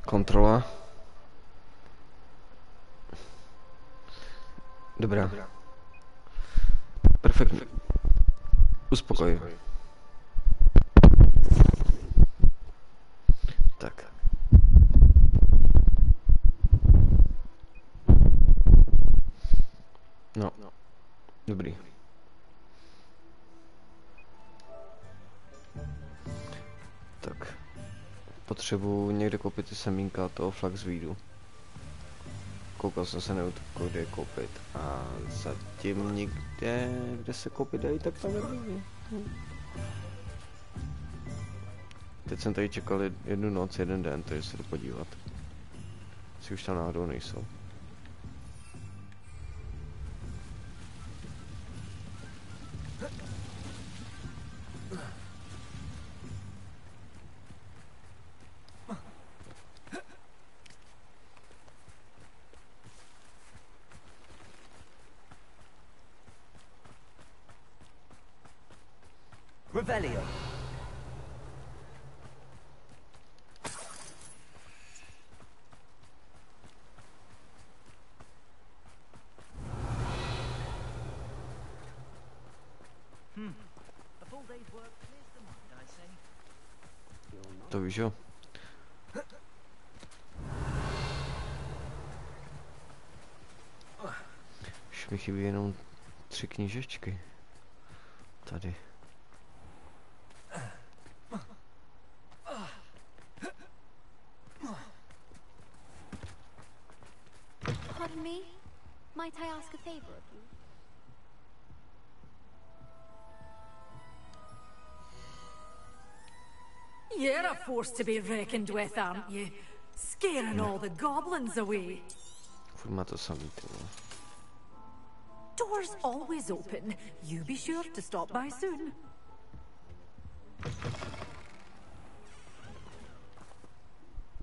Kontrola. Dobrá. Perfektní. Uspokoj. Tak. No. Dobrý. Tak. Potřebuji někde koupit ty semínka toho flaxweedu. Koukal jsem se kde je koupit a zatím nikde, kde se koupit dají, tak tam nebyli. Teď jsem tady čekal jednu noc, jeden den, takže se jdu podívat. Si už tam náhodou nejsou. Revelio. A full day's work clears the mind, I say. To víš jo? Už mi chybí jenom 3 knížečky. Tady. Pardon me? Might I ask a favor of you? You're a force to be reckoned with, aren't you? Scaring all the goblins away. Furt má to samý, ty vole. Doors always open. You be sure to stop by soon.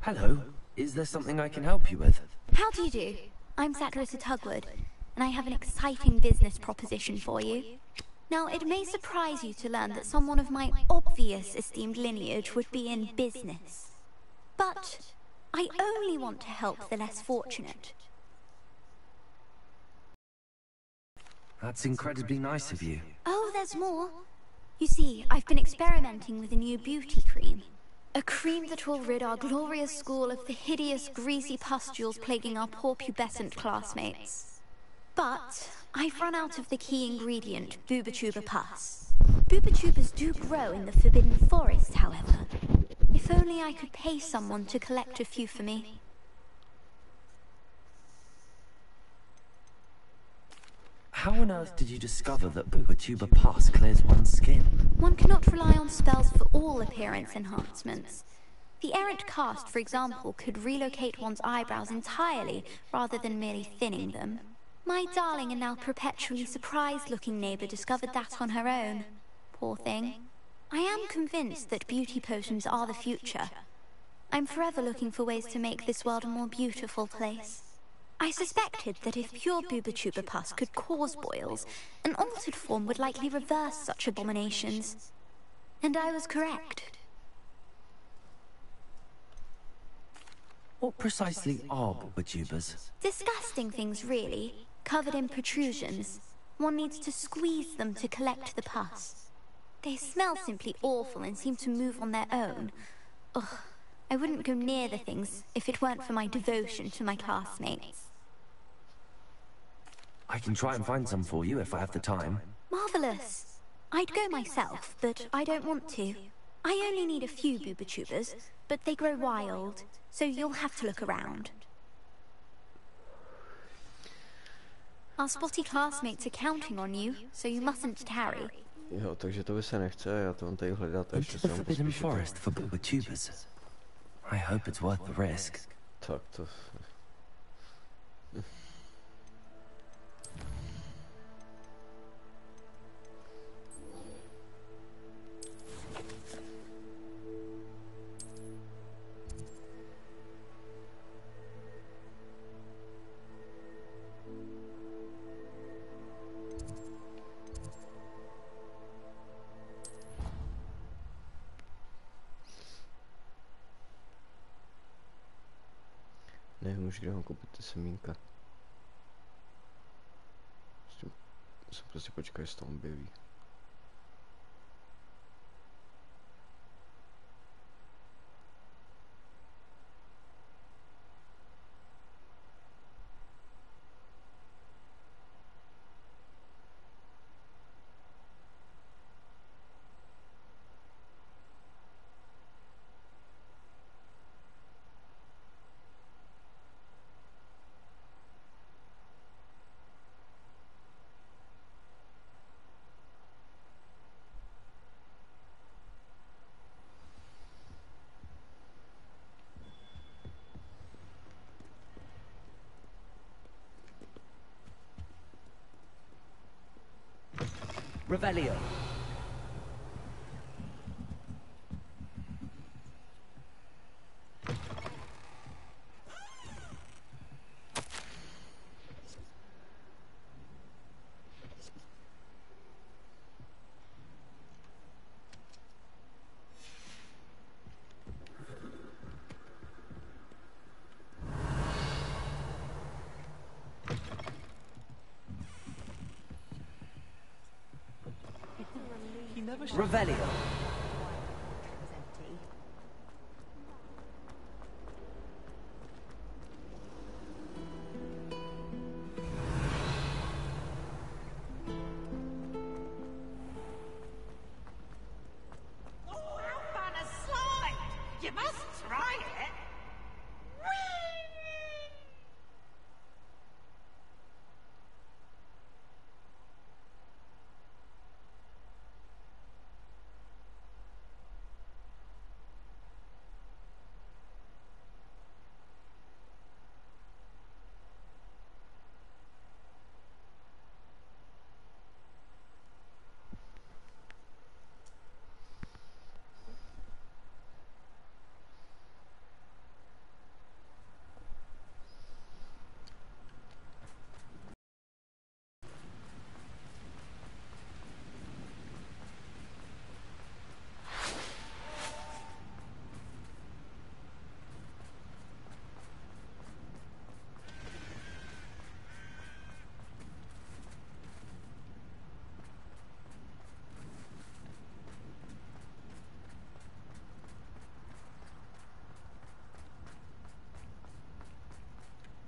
Hello. Is there something I can help you with? How do you do? I'm Satress at Hogwarts, and I have an exciting business proposition for you. Now, it may surprise you to learn that someone of my obvious esteemed lineage would be in business. But I only want to help the less fortunate. That's incredibly nice of you. Oh, there's more. You see, I've been experimenting with a new beauty cream. A cream that will rid our glorious school of the hideous, greasy pustules plaguing our poor pubescent classmates. But I've run out of the key ingredient, Booba pus. Booba do grow in the Forbidden Forest, however. If only I could pay someone to collect a few for me. How on earth did you discover that Booba pus clears one's skin? One cannot rely on spells for all appearance enhancements. The errant cast, for example, could relocate one's eyebrows entirely rather than merely thinning them. My darling and now perpetually surprised-looking neighbour discovered that on her own. Poor thing. I am convinced that beauty potions are the future. I'm forever looking for ways to make this world a more beautiful place. I suspected that if pure Booba pus could cause boils, an altered form would likely reverse such abominations. And I was correct. What precisely are Booba? Disgusting things, really. Covered in protrusions. One needs to squeeze them to collect the pus. They smell simply awful and seem to move on their own. Ugh, I wouldn't go near the things if it weren't for my devotion to my classmates. I can try and find some for you if I have the time. Marvelous. I'd go myself, but I don't want to. I only need a few Booba but they grow wild, so you'll have to look around. Our spotty classmates are counting on you, so you mustn't tarry. Jo, takže to by se nechce, já to mám tady hledat a ještě Into se the mám Forbidden pospíšit. Forest for Booba. I hope it's worth the risk. Tak to... Nevím už, kde mám koupit ty semínka. Se prostě počkej, jestli to objeví. Revelio. Revelio. You must try it.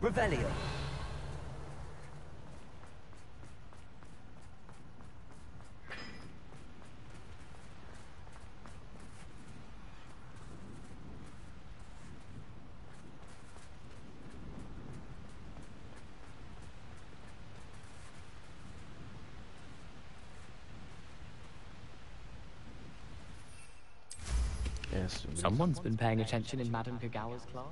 Revelio. Yes. Someone's been paying attention in Madame Kagawa's class.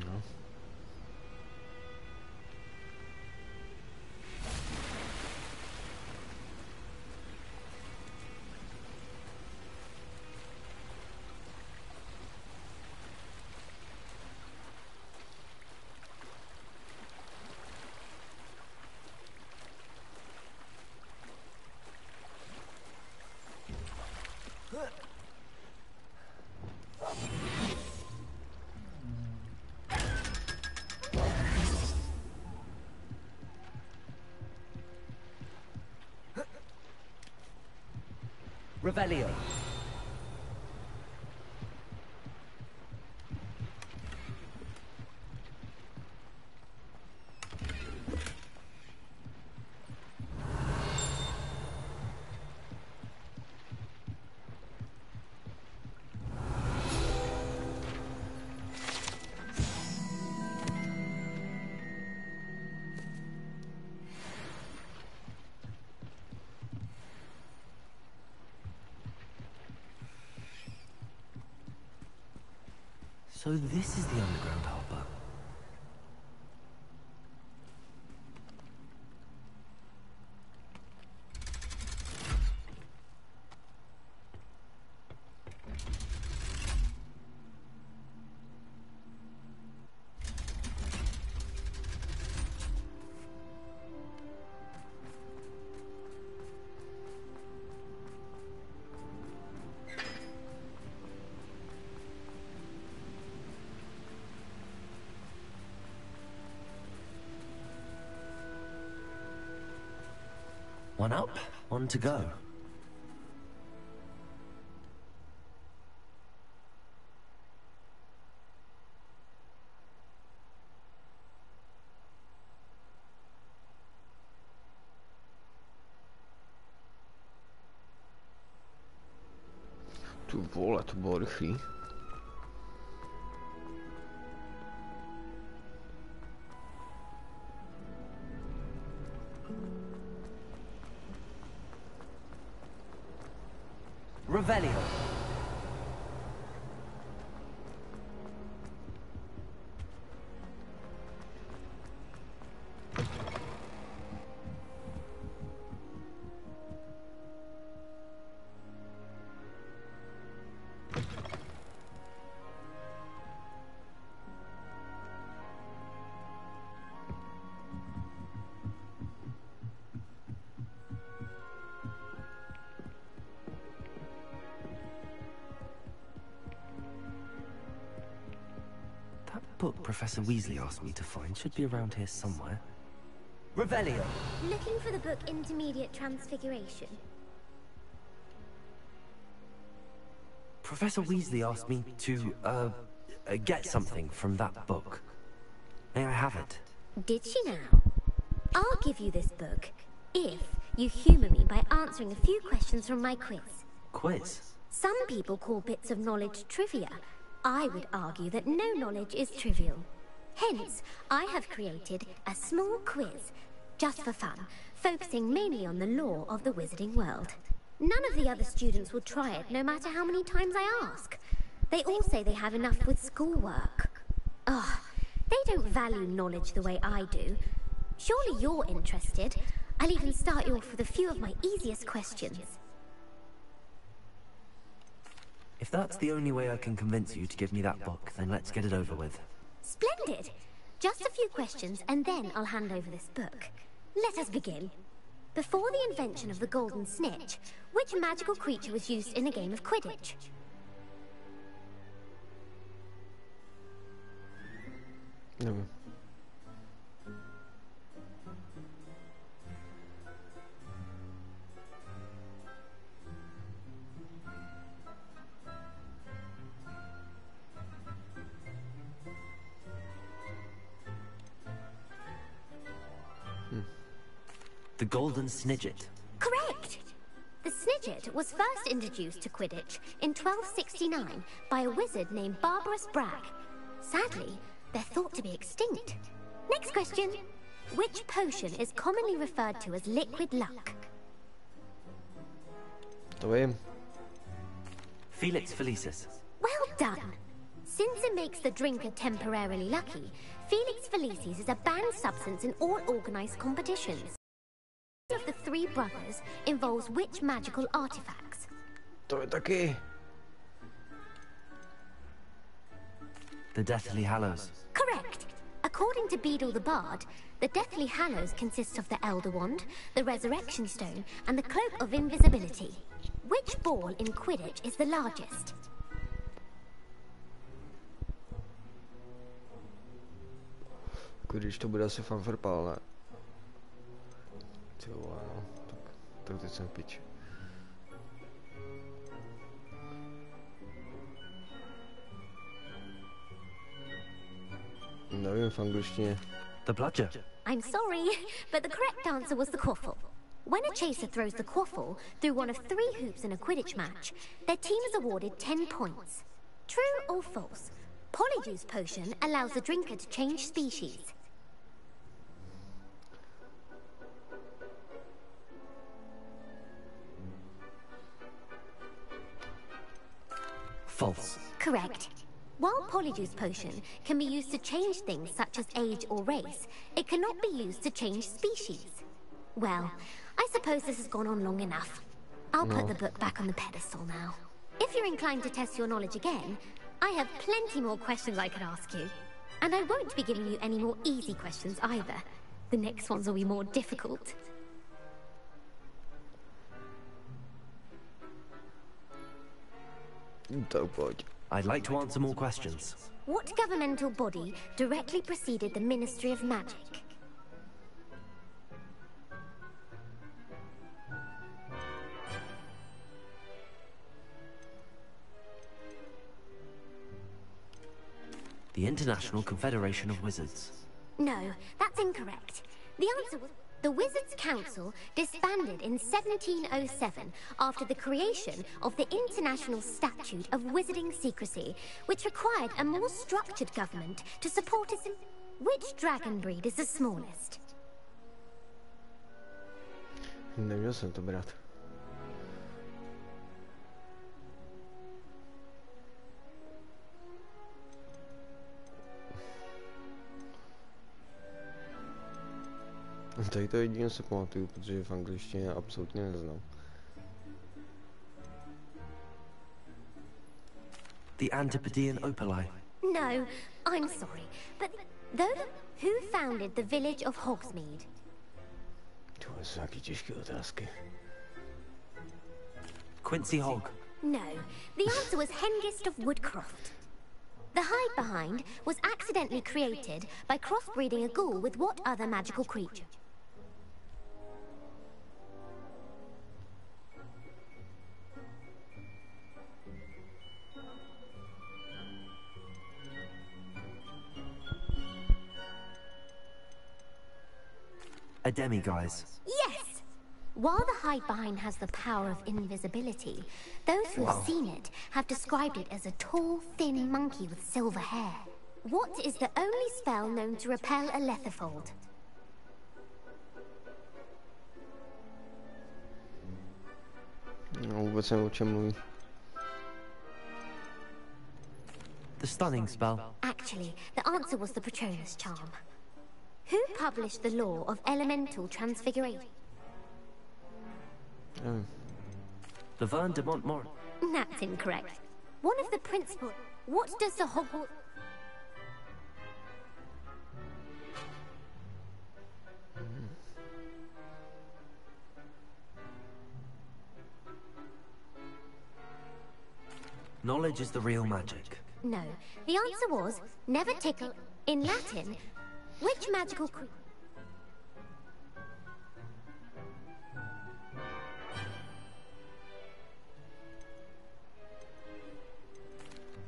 No. Revelio. So this is the underground harbor. One up, one to go. Tu vole, to bylo rychlý. Revelio. Book Professor Weasley asked me to find should be around here somewhere. Revelio. Looking for the book Intermediate Transfiguration. Professor Weasley asked me to, get something from that book. May I have it? Did she now? I'll give you this book if you humour me by answering a few questions from my quiz. Quiz? Some people call bits of knowledge trivia. I would argue that no knowledge is trivial. Hence, I have created a small quiz, just for fun, focusing mainly on the lore of the wizarding world. None of the other students will try it, no matter how many times I ask. They all say they have enough with schoolwork. Ugh, they don't value knowledge the way I do. Surely you're interested. I'll even start you off with a few of my easiest questions. If that's the only way I can convince you to give me that book, then let's get it over with. Splendid! Just a few questions, and then I'll hand over this book. Let us begin. Before the invention of the golden snitch, which magical creature was used in a game of Quidditch? No. The Golden Snidget. Correct! The Snidget was first introduced to Quidditch in 1269 by a wizard named Barbarous Bragg. Sadly, they're thought to be extinct. Next question. Which potion is commonly referred to as liquid luck? To vím. Felix Felicis. Well done! Since it makes the drinker temporarily lucky, Felix Felicis is a banned substance in all organized competitions. Of the three brothers involves which magical artifacts? To je taky. The Deathly Hallows. Correct. According to Beedle the Bard, the Deathly Hallows consists of the Elder Wand, the Resurrection Stone, and the Cloak of Invisibility. Which ball in Quidditch is the largest? Když to bude asi fanfarpál, ne? Jo, ano, tak teď jsem pič. Nevím v angličtině. The Bludger. I'm sorry, but the correct answer was the quaffle. When a chaser throws the quaffle through one of 3 hoops in a Quidditch match, their team is awarded 10 points. True or false? Polyjuice potion allows the drinker to change species. False. Correct. While Polyjuice potion can be used to change things such as age or race, it cannot be used to change species. Well, I suppose this has gone on long enough. I'll put the book back on the pedestal now. If you're inclined to test your knowledge again, I have plenty more questions I could ask you. And I won't be giving you any more easy questions either. The next ones will be more difficult. I'd like to answer more questions. What governmental body directly preceded the Ministry of Magic? The International Confederation of Wizards. No, that's incorrect. The answer was... The Wizards' Council disbanded in 1707 after the creation of the International Statute of Wizarding Secrecy, which required a more structured government to support its... Which dragon breed is the smallest? Neměl jsem to brát. Tady to jedině se pamatuju, protože v angličtině absolutně neznám. The Antipodean Opali. No, I'm sorry, but who founded the village of Hogsmeade? To jsou taky těžké otázky. Quincy Hogg. No, the answer was Hengist of Woodcroft. The hide behind was accidentally created by crossbreeding a ghoul with what other magical creature? A demiguise. Yes! While the hide behind has the power of invisibility, those who have seen it have described it as a tall, thin monkey with silver hair. What is the only spell known to repel a letherfold? No, vůbec nevím, o čem mluví. The stunning spell. Actually, the answer was the Patronus charm. Who published the law of elemental transfiguration? Laverne de Montmort. That's incorrect. One of the principal... What does the Hogwarts... Knowledge is the real magic. No, the answer was never tickle. In Latin, which magical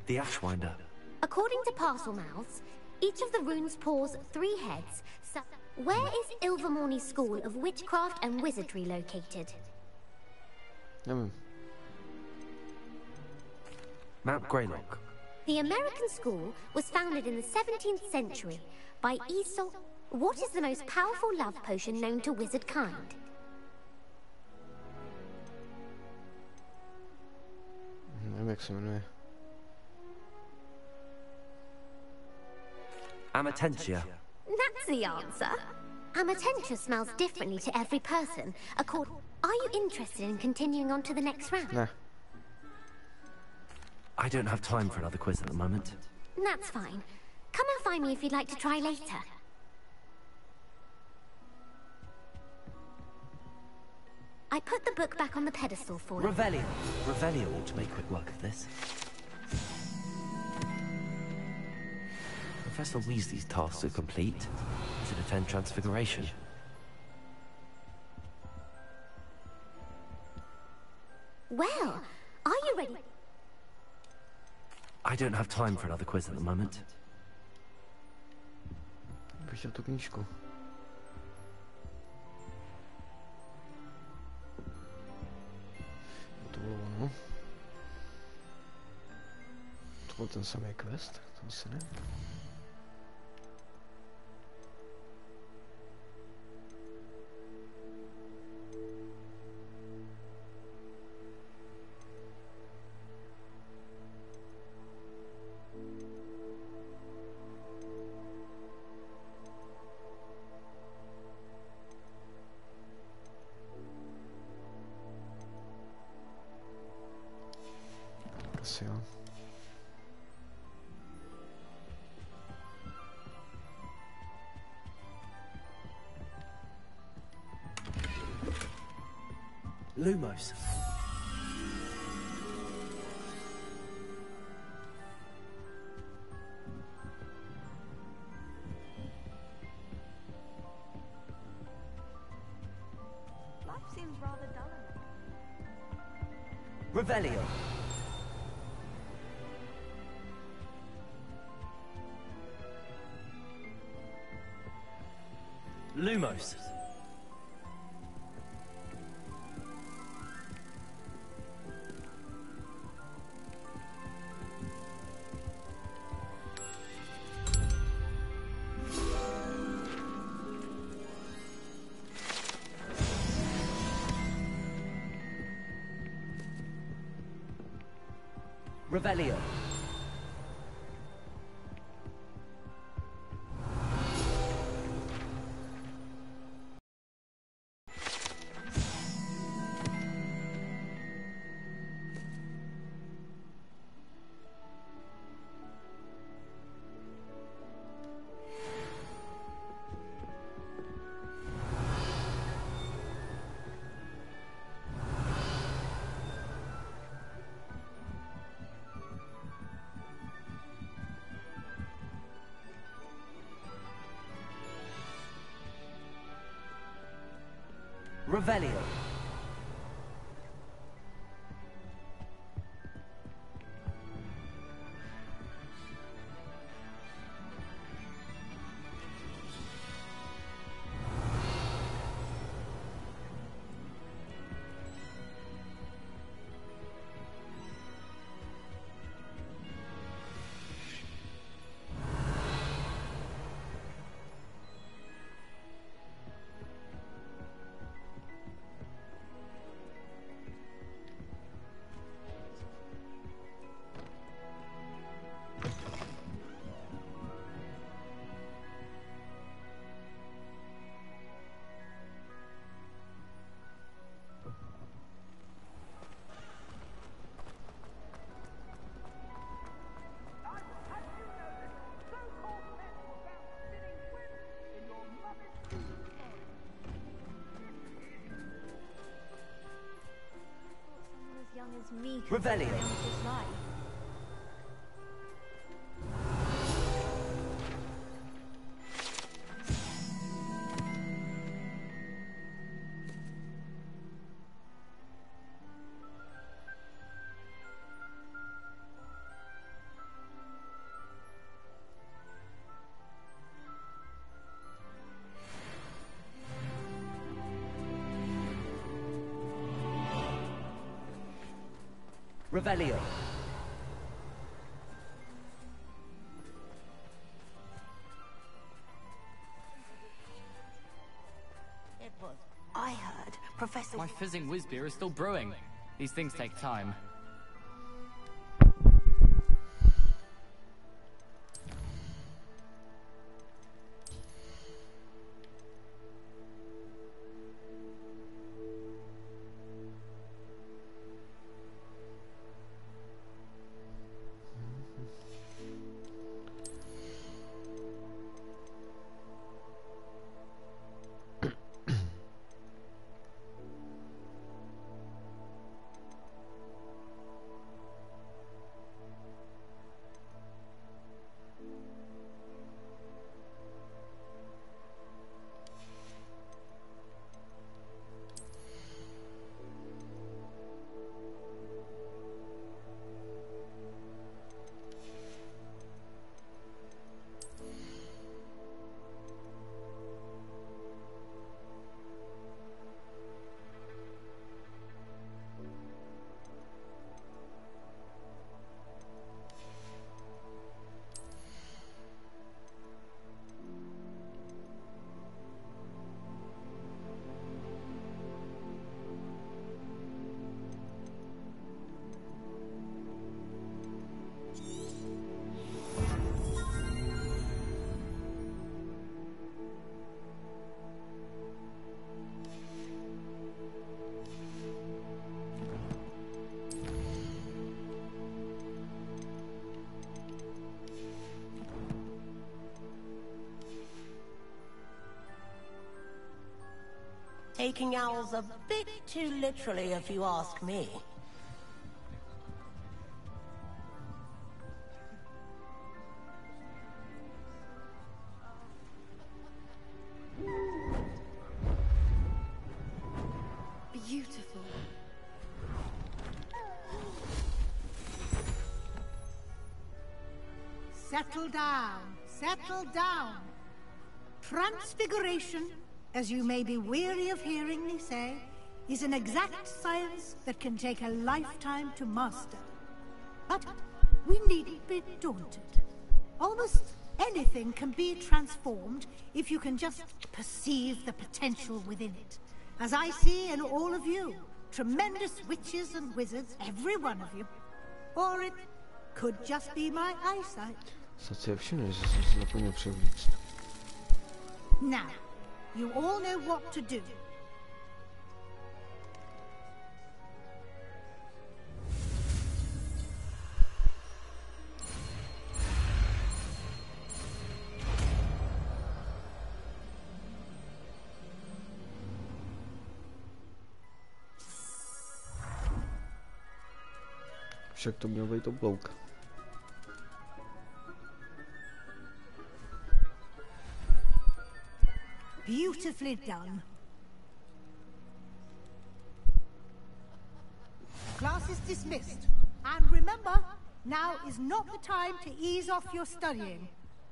The Ashwinder. According to parcel mouths, each of the runes paws 3 heads. So, where is Ilvermorny's School of Witchcraft and Wizardry located? Mount Greylock. The American school was founded in the 17th century by Aesop. What is the most powerful love potion known to wizard kind? Nevím, jak se jmenuje. Amatentia. That's the answer. Amatentia smells differently to every person. Are you interested in continuing on to the next round? Ne. I don't have time for another quiz at the moment. That's fine. Come and find me if you'd like to try later. I put the book back on the pedestal for you. Revelio. Revelio ought to make quick work of this. Professor Weasley's tasks are complete. Is it attend Transfiguration? Well, are you ready? I don't have time for another quiz at the moment. Bych chtěl tu knížku. To bylo ono. To byl ten samý quest? To asi ne. Asi jo. Lumos. Life seems rather dull. Revelio. Lumos. Revelio. Revelio. As young as me could Revelio. live his life. Revelio. I heard Professor... My fizzing whiz beer is still brewing. These things take time. Taking owls a bit too literally, if you ask me. Beautiful. Settle down. Settle down. Transfiguration as you may be weary of hearing me say, is an exact science that can take a lifetime to master. But we needn't be daunted. Almost anything can be transformed if you can just perceive the potential within it. As I see in all of you, tremendous witches and wizards, every one of you. Or it could just be my eyesight. Now, you all know what to do. Však to měl být oblouk. Beautifully done. Class is dismissed. And remember, now is not the time to ease off your studying.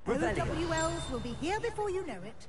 OWLs will be here before you know it.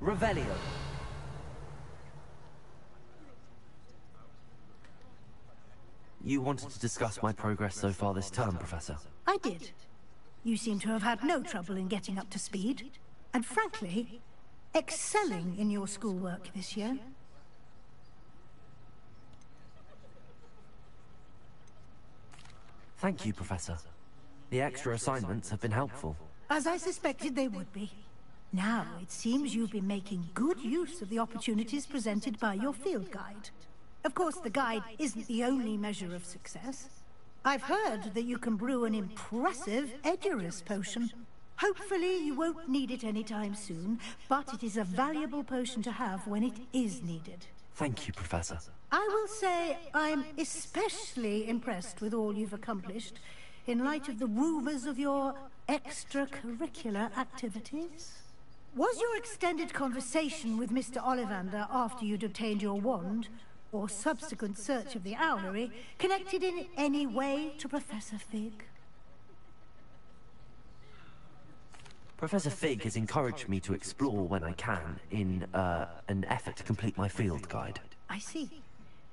Revelio. You wanted to discuss my progress so far this term, Professor? I did. You seem to have had no trouble in getting up to speed, and frankly, excelling in your schoolwork this year. Thank you, Professor. The extra assignments have been helpful. As I suspected they would be. Now, it seems you've been making good use of the opportunities presented by your field guide. Of course, the guide isn't the only measure of success. I've heard that you can brew an impressive Edurus potion. Hopefully, you won't need it anytime soon, but it is a valuable potion to have when it is needed. Thank you, Professor. I will say I'm especially impressed with all you've accomplished in light of the rumors of your extracurricular activities. Was your extended conversation with Mr. Ollivander after you'd obtained your wand, or subsequent search of the owlery, connected in any way to Professor Fig? Professor Fig has encouraged me to explore when I can in an effort to complete my field guide. I see.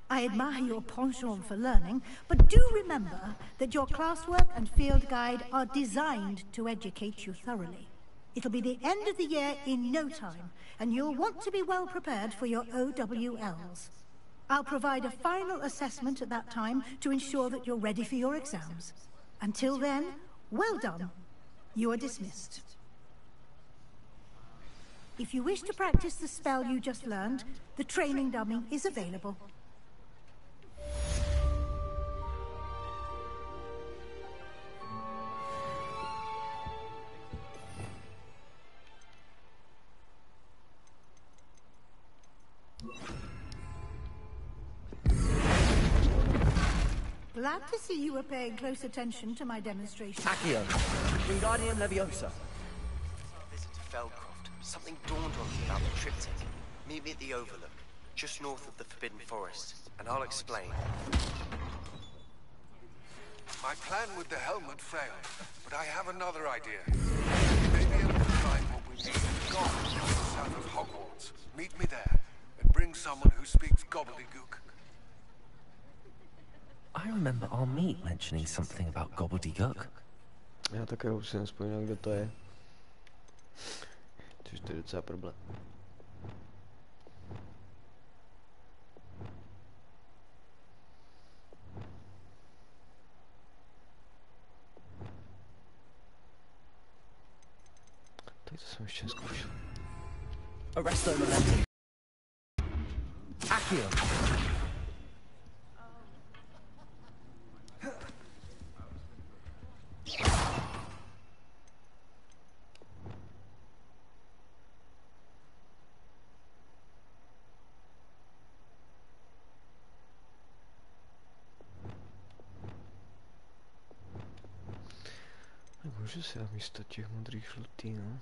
I admire your penchant for learning, but do remember that your classwork and field guide are designed to educate you thoroughly. It'll be the end of the year in no time, and you'll want to be well prepared for your OWLs. I'll provide a final assessment at that time to ensure that you're ready for your exams. Until then, well done. You are dismissed. If you wish to practice the spell you just learned, the training dummy is available. Glad to see you were paying close attention to my demonstration. Accio, Wingardium Leviosa. Visit to Feldcroft. Something dawned on me about the triptych. Meet me at the Overlook, just north of the Forbidden Forest, and I'll explain. My plan with the helmet failed, but I have another idea. We may be able to find what we need in the gardens south of Hogwarts. Meet me there, and bring someone who speaks gobbledygook. I remember our meet mentioning something about gobbledygook. Já také už si nespomínal, kdo to je. Což to je docela problém. Tady to jsem ještě zkoušel. Arresto momentum. Accio. Můžu si dát místo těch modrých žlutý, no.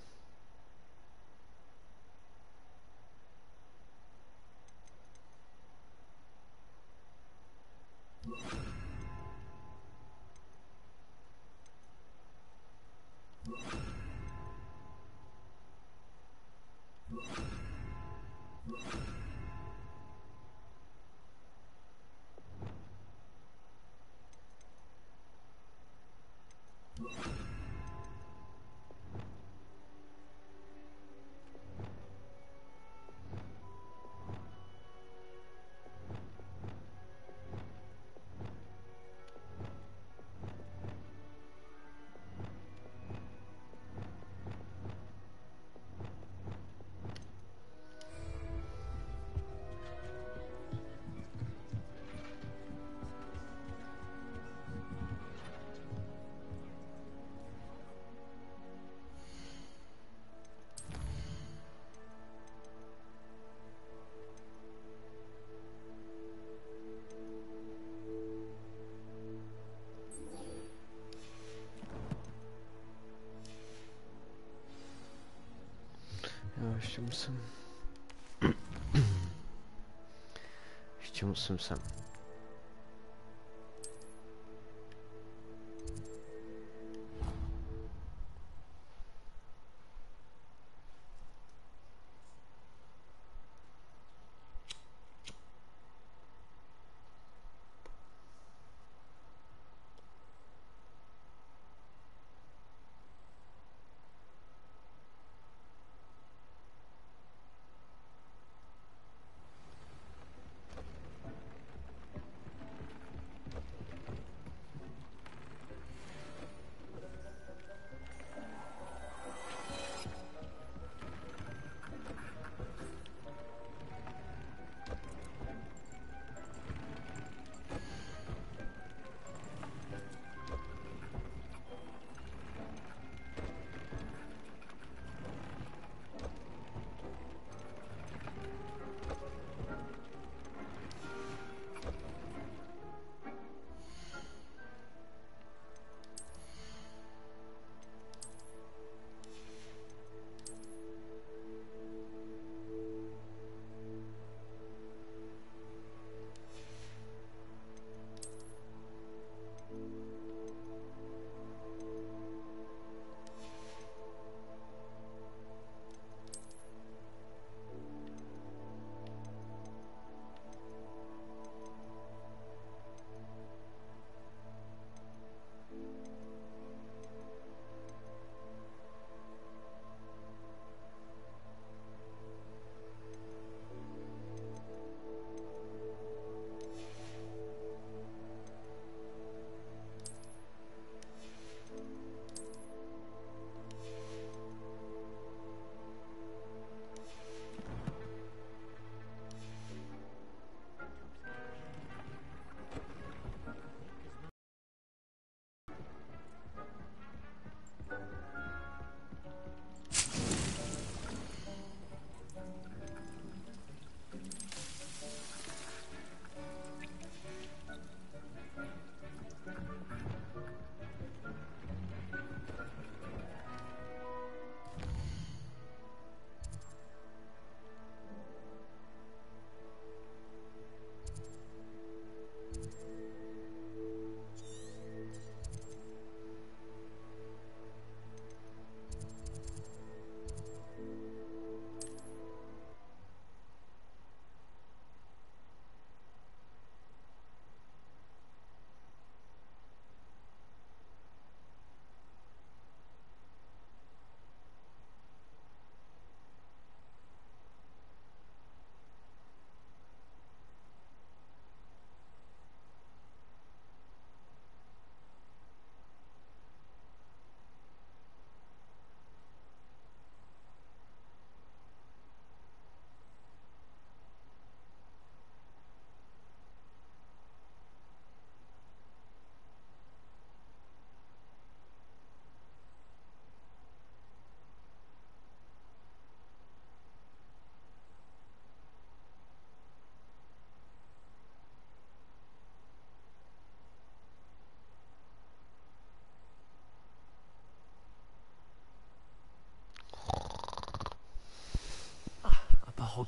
Jo, ještě musím sem.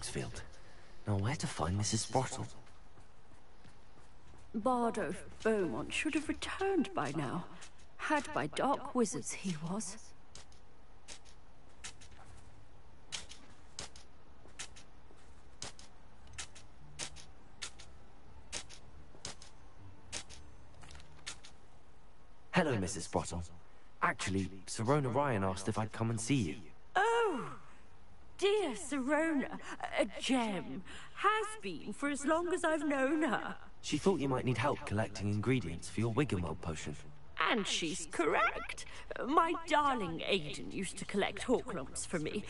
Hogsfield. Now, where to find Mrs. Sprottle? Bardo of Beaumont should have returned by now. Had by dark wizards he was. Hello, Mrs. Sprottle. Actually, Sirona Ryan asked if I'd come and see you. Oh, dear Sirona, a gem. Has been for as long as I've known her. She thought you might need help collecting ingredients for your Wiggenweld potion. And she's correct. My darling Aiden used to collect hawk lumps for me.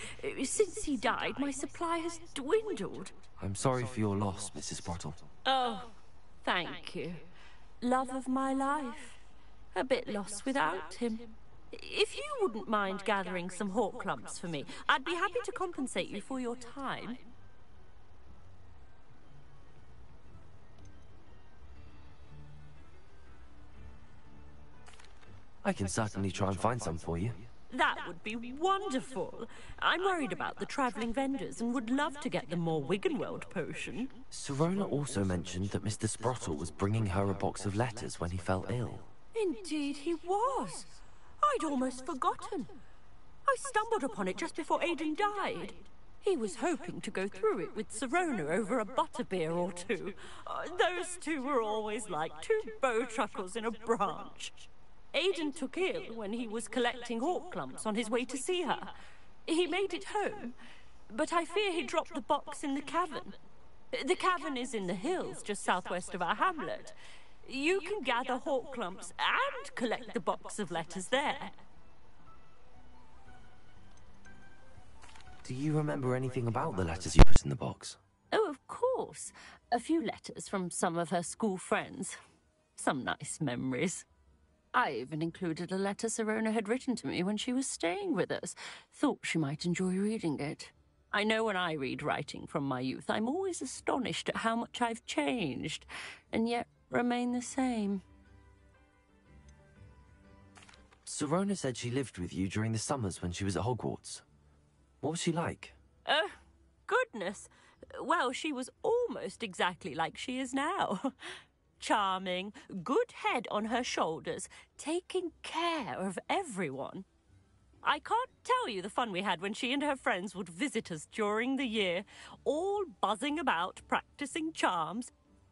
Since he died, my supply has dwindled. I'm sorry for your loss, Mrs. Sprottle. Oh, thank you. Love of my life. A bit lost without him. If you wouldn't mind gathering some hawk lumps for me, I'd be happy to compensate you for your time. I can certainly try and find some for you. That would be wonderful. I'm worried about the travelling vendors and would love to get them more Wiggenweld potion. Sirona also mentioned that Mr. Sprottle was bringing her a box of letters when he fell ill. Indeed he was. I'd almost forgotten. I stumbled upon it just before Aiden died. He was hoping to go through it with Sirona over a butterbeer or two. Those two were always like two bowtruckles in a branch. Aiden took ill when he was collecting hawk lumps on his way to see her. He made it home, but I fear he dropped the box in the cavern. The cavern is in the hills just southwest of our hamlet. You can gather hawk lumps and collect the box of letters there. Do you remember anything about the letters you put in the box? Oh, of course. A few letters from some of her school friends. Some nice memories. I even included a letter Sirona had written to me when she was staying with us. Thought she might enjoy reading it. I know when I read writing from my youth, I'm always astonished at how much I've changed, and yet remain the same. Sirona said she lived with you during the summers when she was at Hogwarts. What was she like? Oh, goodness. Well, she was almost exactly like she is now. Charming, good head on her shoulders, taking care of everyone. I can't tell you the fun we had when she and her friends would visit us during the year, all buzzing about, practicing charms.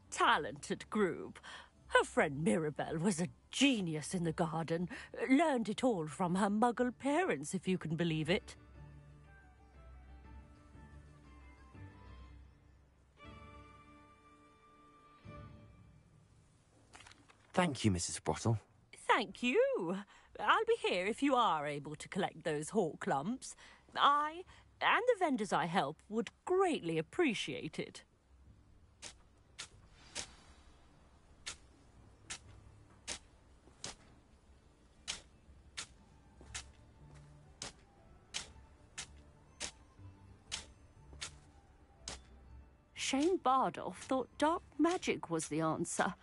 Talented group. Her friend Mirabelle was a genius in the garden. Learned it all from her muggle parents, if you can believe it. Thank you, Mrs. Sprottle. Thank you. I'll be here if you are able to collect those hawk lumps. I, and the vendors I help, would greatly appreciate it. Shane Bardolph thought dark magic was the answer.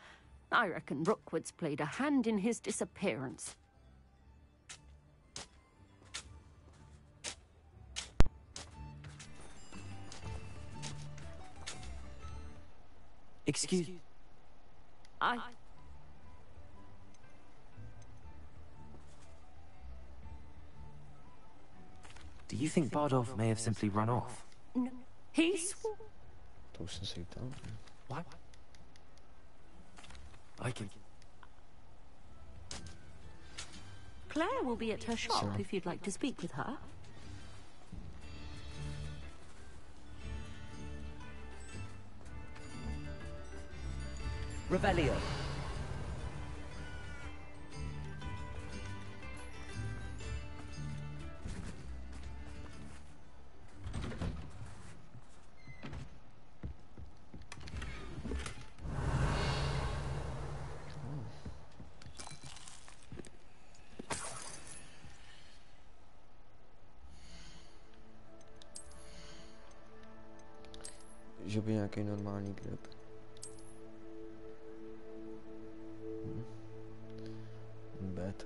I reckon Rookwood's played a hand in his disappearance. Excuse... Do you think Bardolph may have simply run off? No, he's... To už jsem si ptal. What? I can... Claire will be at her shop if you'd like to speak with her. Revelio. Že by nějaký normální grip. Bad.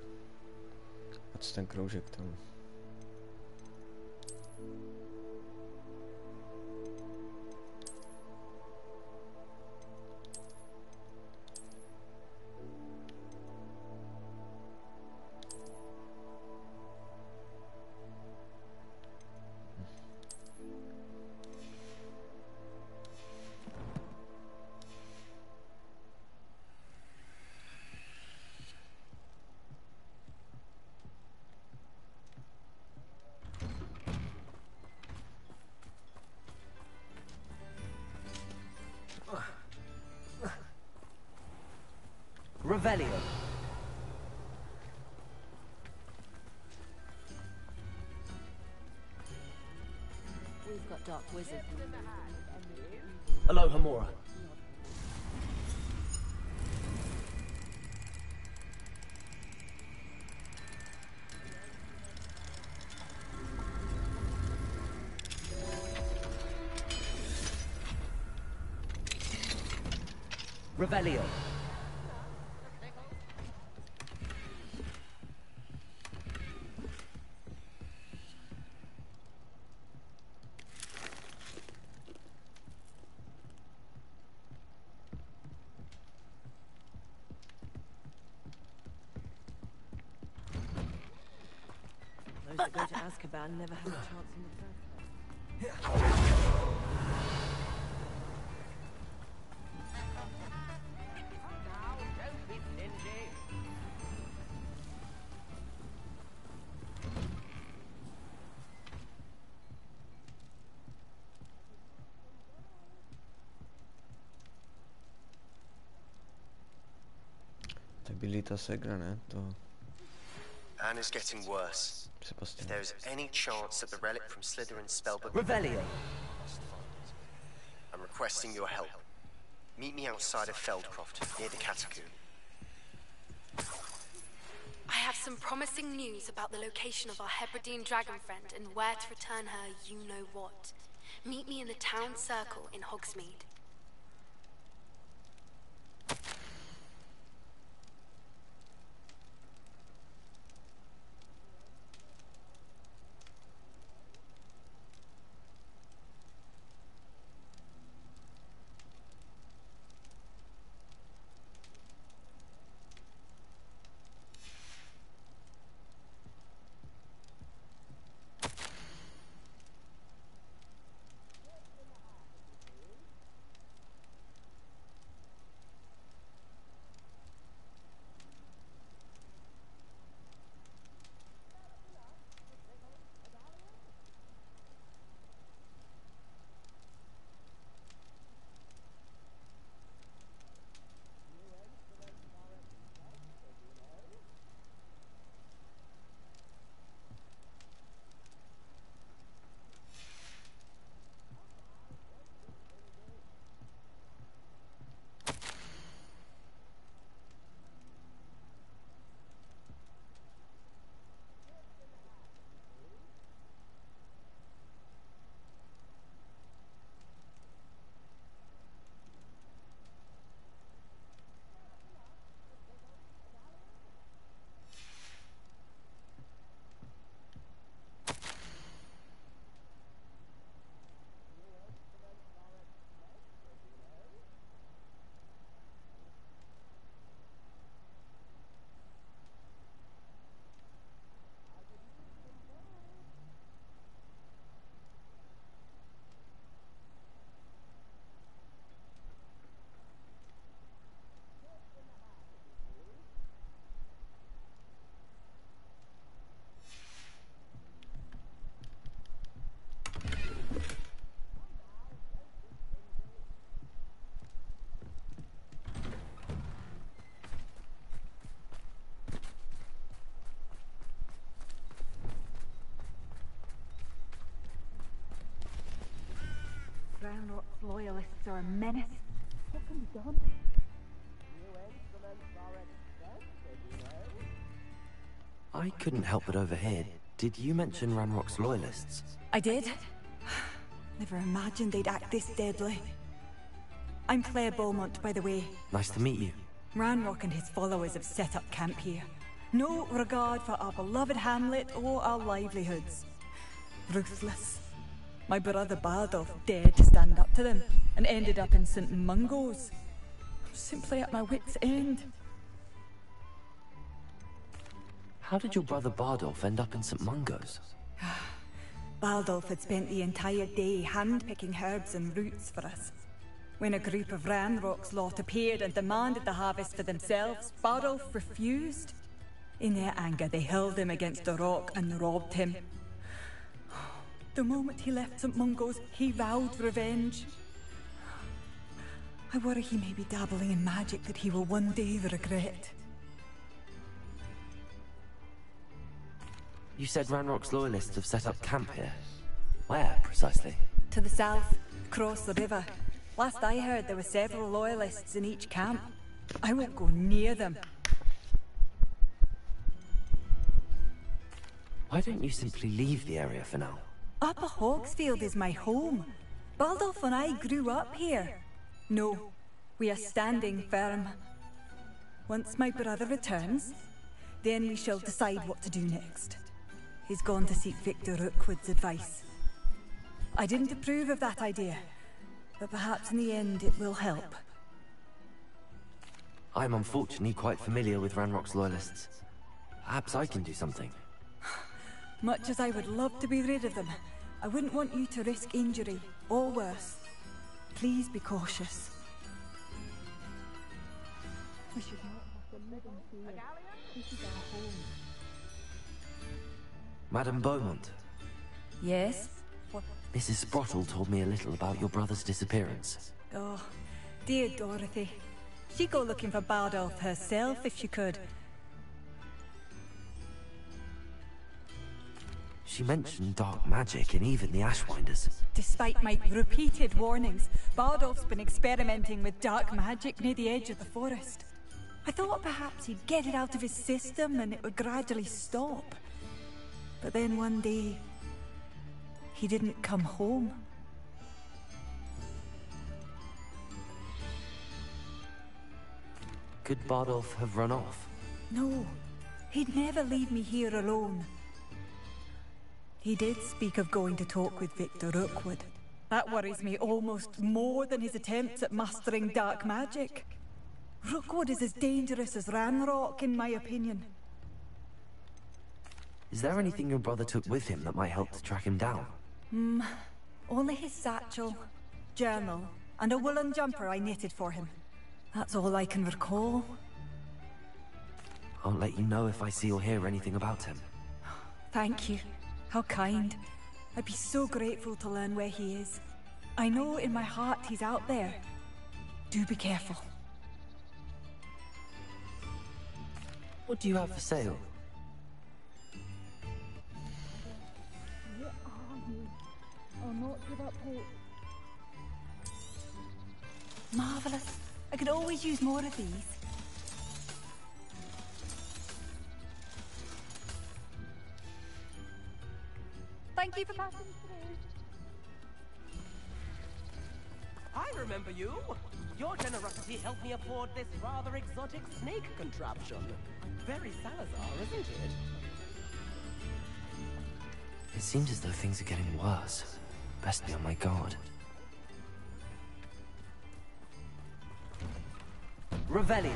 A co ten kroužek tam? Revelio. We've got Dark Wizard. Aloha Mora. Revelio. Those that go to Azkaban never had a chance in the first place. Stabilita segra, ne? To... Anna's getting worse. If there is any chance that the relic from Slytherin's spellbook... Revelio. I'm requesting your help. Meet me outside of Feldcroft, near the Catacomb. I have some promising news about the location of our Hebridean dragon friend and where to return her you-know-what. Meet me in the town circle in Hogsmeade. Ranrock's loyalists are a menace. What can be done? I couldn't help but overhear. Did you mention Ranrock's loyalists? I did. Never imagined they'd act this deadly. I'm Claire Beaumont, by the way. Nice to meet you. Ranrock and his followers have set up camp here. No regard for our beloved hamlet or our livelihoods. Ruthless. My brother Bardolph dared to stand up to them and ended up in St. Mungo's. I'm simply at my wit's end. How did your brother Bardolph end up in St. Mungo's? Bardolph had spent the entire day hand-picking herbs and roots for us. When a group of Ranrock's lot appeared and demanded the harvest for themselves, Bardolph refused. In their anger, they hurled him against a rock and robbed him. The moment he left St. Mungo's, he vowed revenge. I worry he may be dabbling in magic that he will one day regret. You said Ranrock's loyalists have set up camp here. Where, precisely? To the south, across the river. Last I heard, there were several loyalists in each camp. I won't go near them. Why don't you simply leave the area for now? Upper Hogsfield is my home. Baldolph and I grew up here. No, we are standing firm. Once my brother returns, then we shall decide what to do next. He's gone to seek Victor Rookwood's advice. I didn't approve of that idea, but perhaps in the end it will help. I'm unfortunately quite familiar with Ranrock's loyalists. Perhaps I can do something. Much as I would love to be rid of them, I wouldn't want you to risk injury, or worse. Please be cautious. We should not have to live in fear. This is our home. Madame Beaumont. Yes? What? Mrs. Sprottle told me a little about your brother's disappearance. Oh, dear Dorothy. She'd go looking for Bardolph herself if she could. She mentioned dark magic and even the Ashwinders. Despite my repeated warnings, Bardolph's been experimenting with dark magic near the edge of the forest. I thought perhaps he'd get it out of his system and it would gradually stop. But then one day, he didn't come home. Could Bardolph have run off? No, he'd never leave me here alone. He did speak of going to talk with Victor Rookwood. That worries me almost more than his attempts at mastering dark magic. Rookwood is as dangerous as Ranrock, in my opinion. Is there anything your brother took with him that might help to track him down? Only his satchel, journal, and a woolen jumper I knitted for him. That's all I can recall. I'll let you know if I see or hear anything about him. Thank you. How kind. I'd be so grateful to learn where he is. I know in my heart he's out there. Do be careful. What do you have for sale? Where are you? I'll not give up hope. Marvelous. I could always use more of these. Thank you for passing through. I remember you. Your generosity helped me afford this rather exotic snake contraption. Very Salazar, isn't it? It seems as though things are getting worse. Best be on my guard. Revelio.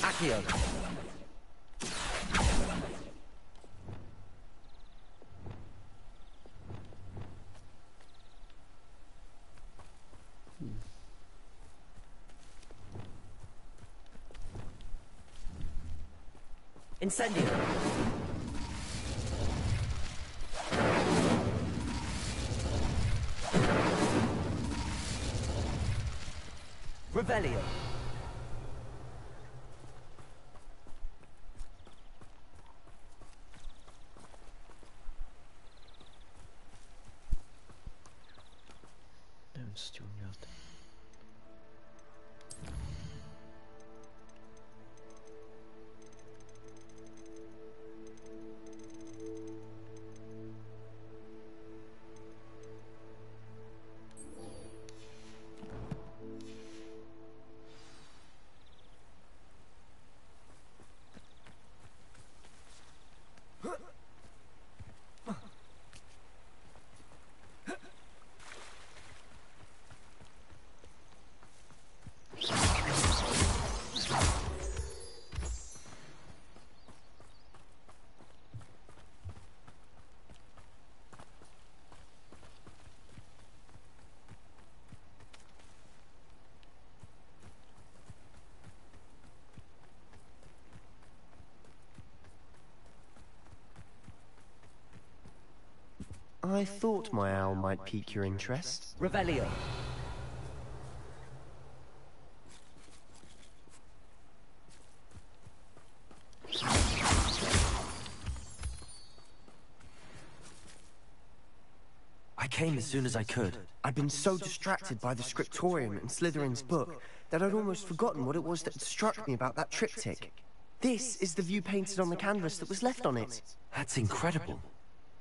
Accio. Incendio. Revelio. s tím udělat. I thought my owl might pique your interest. Revelio. I came as soon as I could. I'd been so distracted by the scriptorium and Slytherin's book that I'd almost forgotten what it was that struck me about that triptych. This is the view painted on the canvas that was left on it. That's incredible.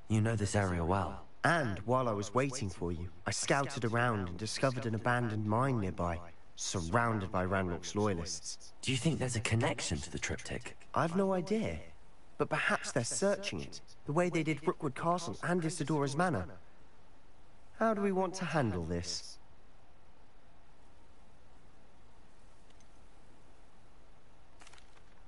You know this area well. And while I was waiting for you, I scouted around and discovered an abandoned mine nearby, surrounded by Ranrock's loyalists. Do you think there's a connection to the triptych? I've no idea, but perhaps they're searching it, the way they did Rookwood Castle and Isidora's Manor. How do we want to handle this?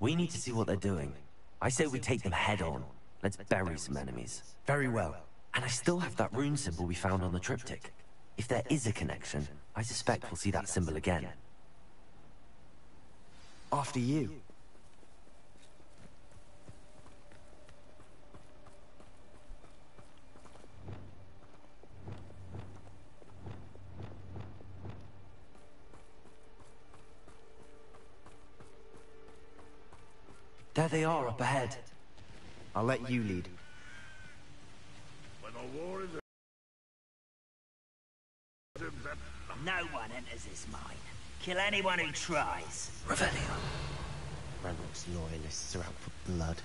We need to see what they're doing. I say we take them head on. Let's bury some enemies. Very well. And I still have that rune symbol we found on the triptych. If there is a connection, I suspect we'll see that symbol again. After you. There they are up ahead. I'll let you lead. When the war is no one enters this mine. Kill anyone who tries. Revelio. Ranrock's loyalists are out for blood.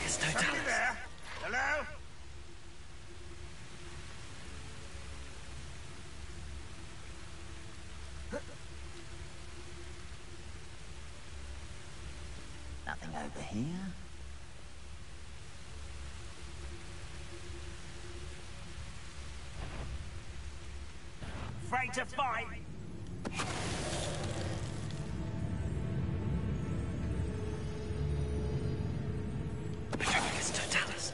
Somebody there? Hello? Nothing over here. Afraid to fight? Petrifex Totalis.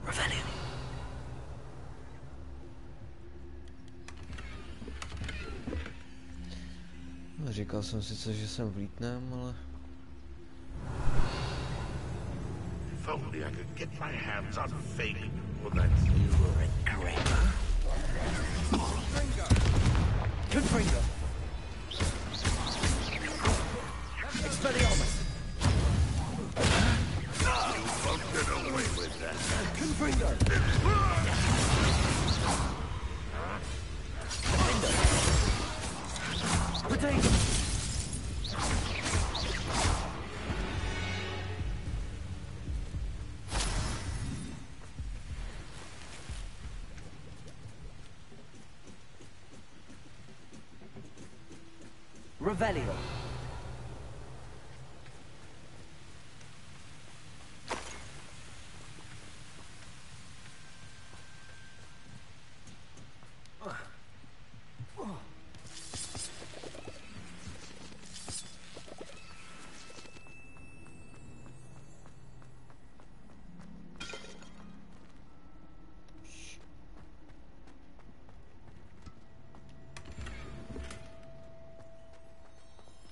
Revelio. Říkal jsem sice, že jsem vlítnem, ale... If only I could get my hands on fake. Well, that's you were a graver. Confringo. Expelliarmus. You won't get away with that. Confringo. Potato. Revelio.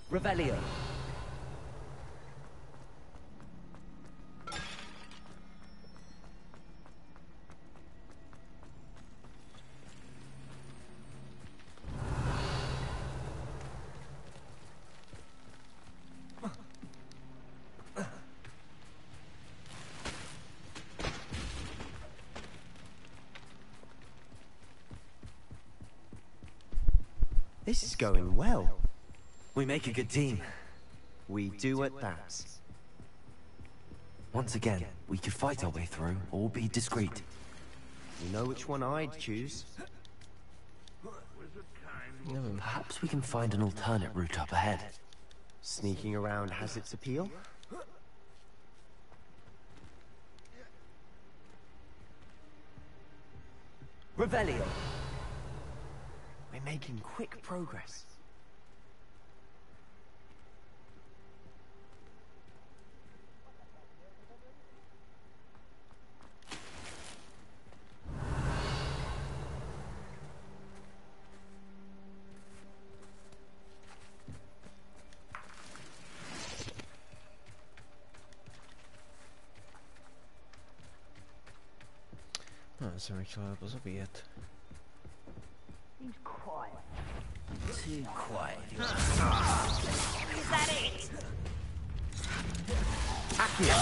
Revelio. This is going well. We make a good team. We do at that. Once again, we could fight our way through, or be discreet. You know which one I'd choose? Perhaps we can find an alternate route up ahead. Sneaking around has its appeal. Revelio. We're making quick progress. Jsem chtěl pozabíjet. Seems quiet. Too quiet. Is that it? Accio!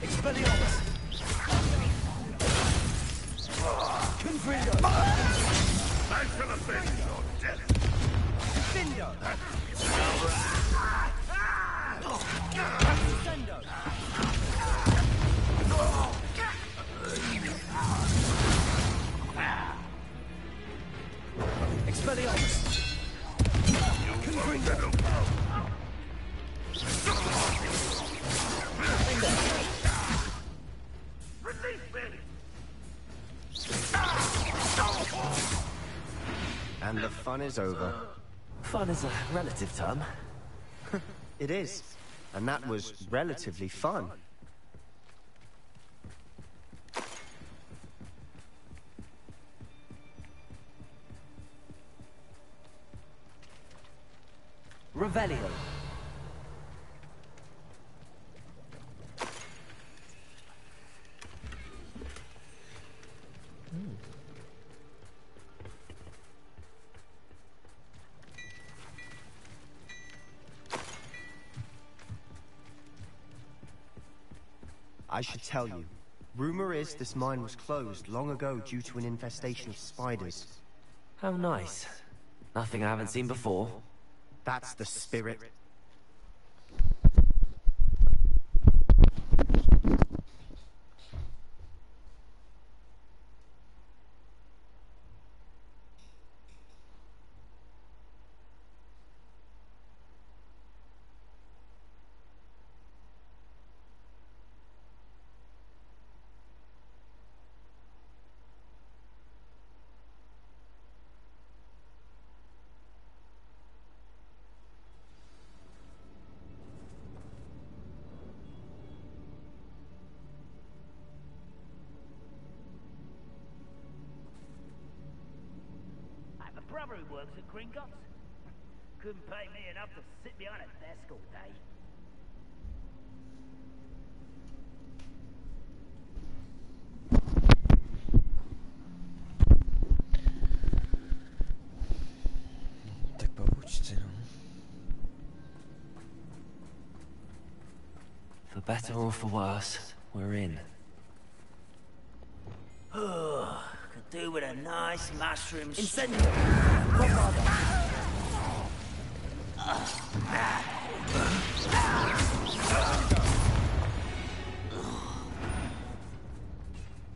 Expelliarmus! Confrindo! I shall avenge your death! Defendo! Ascendo! Expelliarmus! Confrindo! And the fun is over. Fun is a relative term. It is. And that was relatively fun. Revelio. I should tell you. Rumor is this mine was closed long ago due to an infestation of spiders. How nice. Nothing I haven't seen before. That's the spirit. Brother who works at Gringotts. Couldn't pay me enough to sit behind a desk all day. Tak poučci, no. For better or for worse, we're in. Could do with a nice mushroom. Incendio!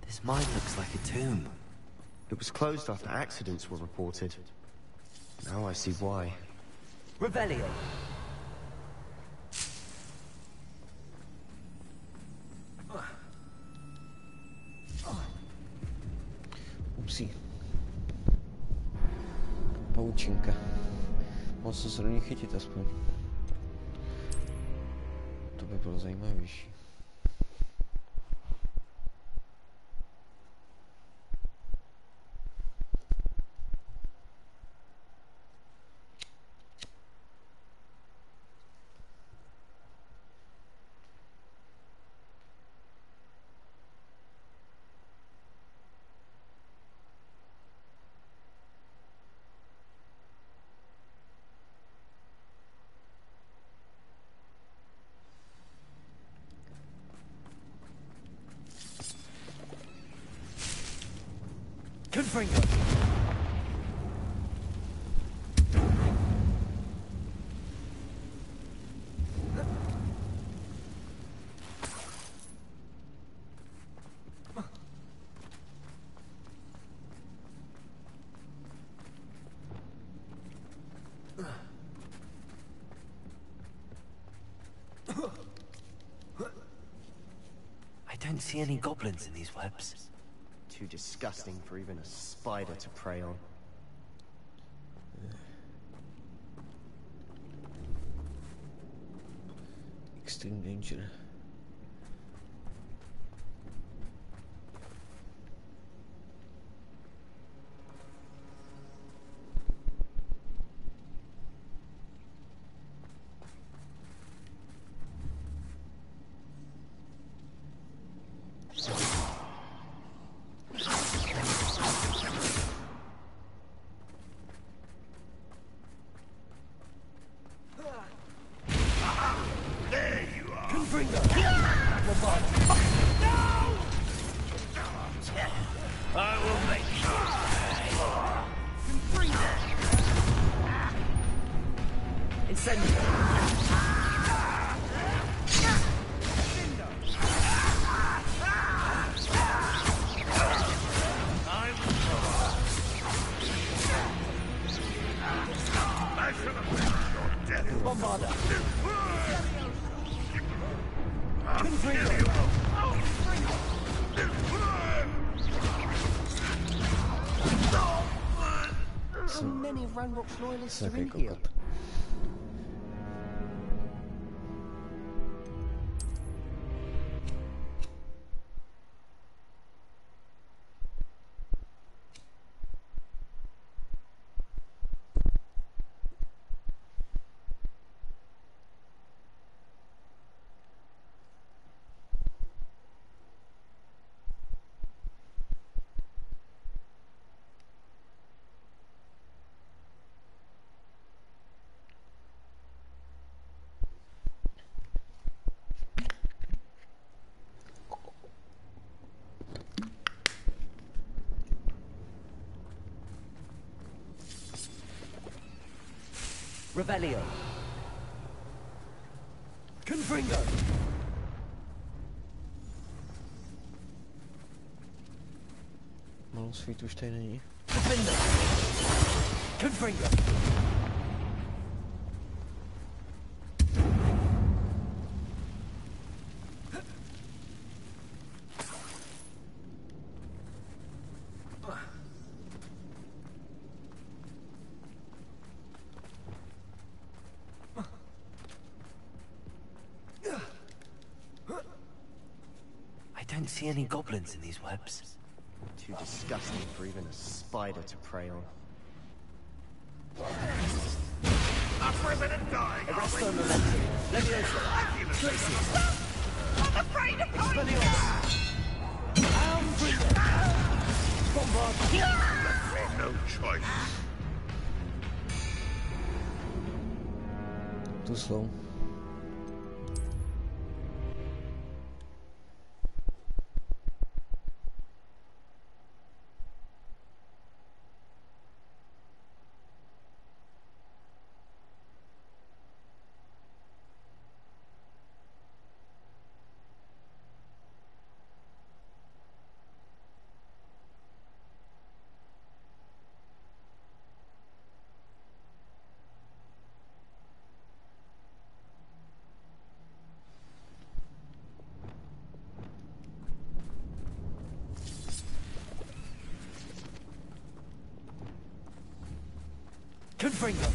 This mine looks like a tomb. It was closed after accidents were reported. Now I see why. Revelio. Upsí. Poučinka. Mohl jsem se do ní chytit aspoň. To by bylo zajímavější. Confringo! don't see any goblins in these webs. Too disgusting for even a spider to prey on. Extreme danger. So many of Ranrock's loyalists are in here. Revelio. Confringo. Malou svít už tady není. Defender. Confringo. See any goblins in these webs? Too disgusting for even a spider to prey on. A president dying. Arresto momentum. Leviosa. Traces. I'm afraid of heights! Bombard. No choice. Too slow. Confringo.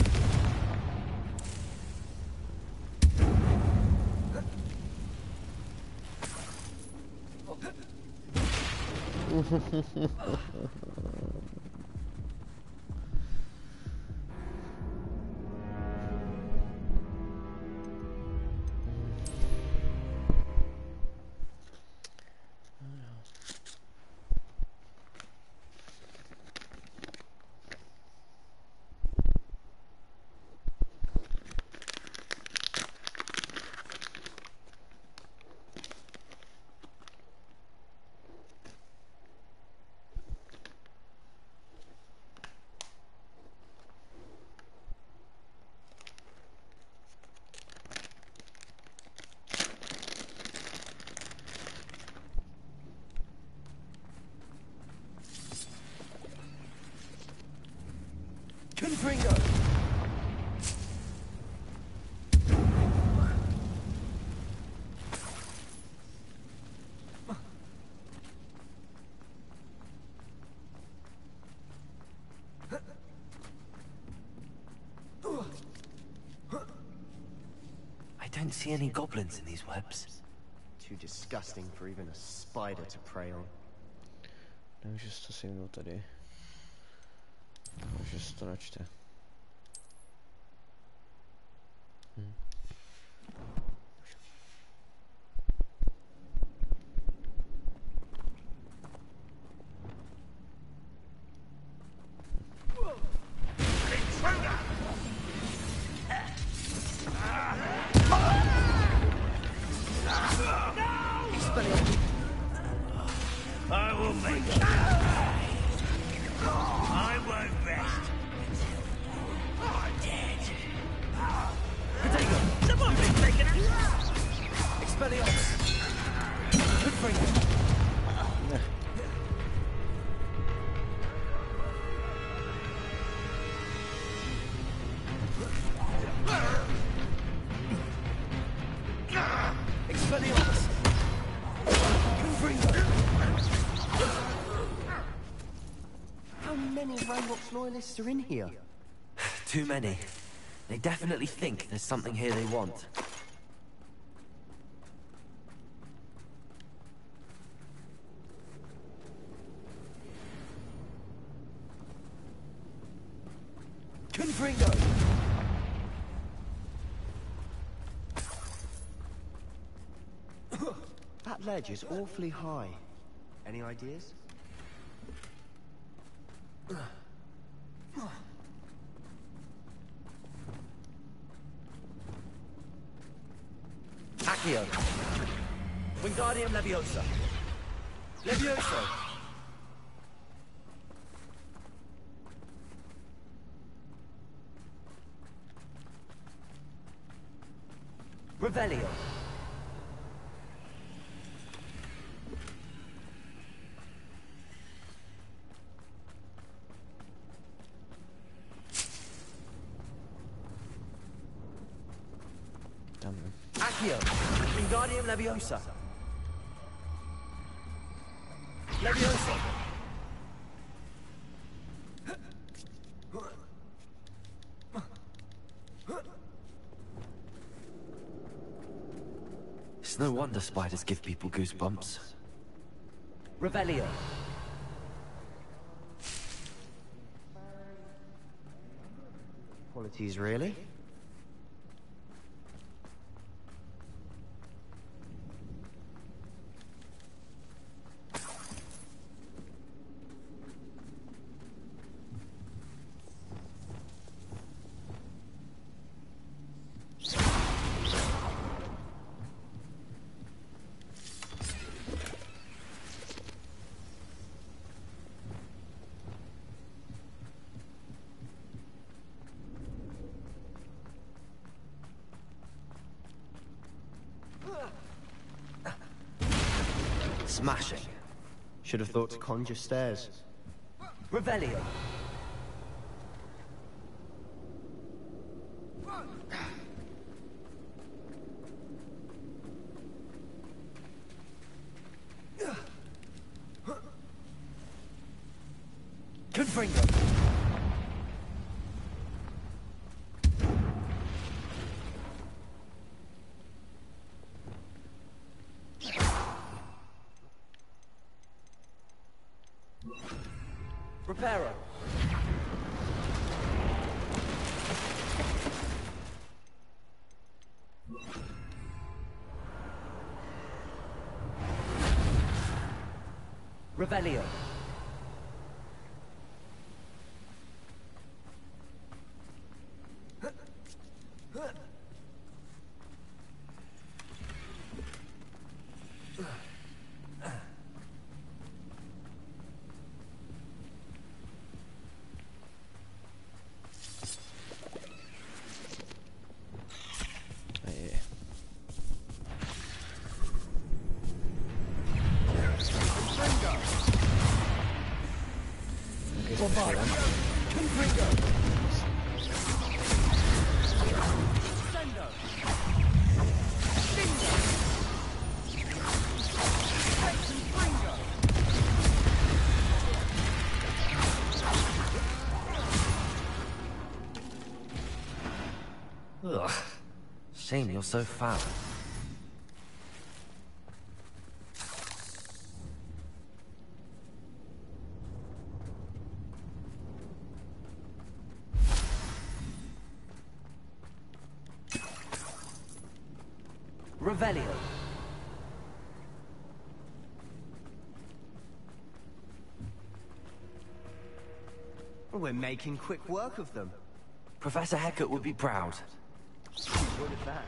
Confringo. didn't see any goblins in these webs. Too disgusting for even a spider to prey on. Nemůžu si to sejmout tady. Můžu si to načte. I will make it. I won't rest. I'm dead. Potato! Someone been taken out! Expelliarmus! Good for you. Expelliarmus! How many Ranrock's loyalists are in here? Too many. They definitely think there's something here they want. Confringo! That ledge is awfully high. Any ideas? Accio. Wingardium Leviosa. Levioso. Revelio. Accio. Wingardium Leviosa. Leviosa. It's no wonder spiders give people goosebumps. Revelio. Qualities, really? Smashing. Should have thought to conjure stairs. Revelio. Confringo. Reparo. Revelio. Shame you're so fat. Revelio. We're making quick work of them. Professor Hecat would be proud. What is that?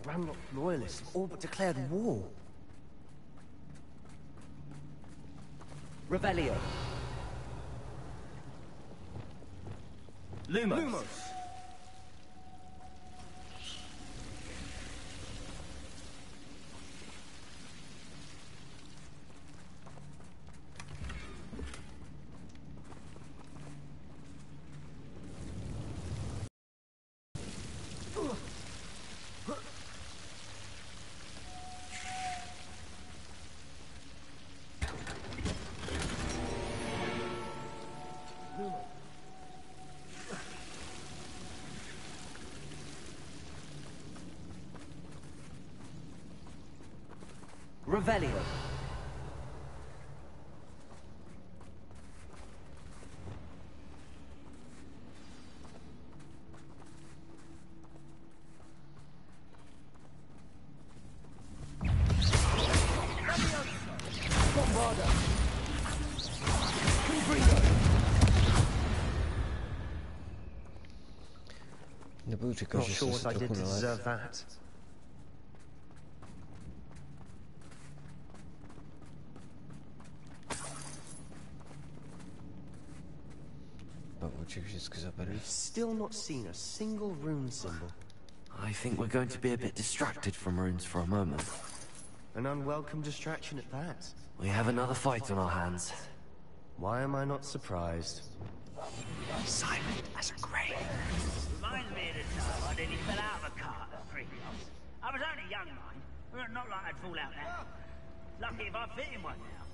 Ranrock loyalists all but declared war. Revelio. Lumos. Revelio. Nebudu říkat, že jsi si trochu nalez. We've still not seen a single rune symbol. I think we're going to be a bit distracted from runes for a moment. An unwelcome distraction at that. We have another fight on our hands. Why am I not surprised? Silent as a grave. Reminds me of the time I nearly fell out of a cart at Gringotts. I was only young, mind. But not like I'd fall out now. Lucky if I fit in one now.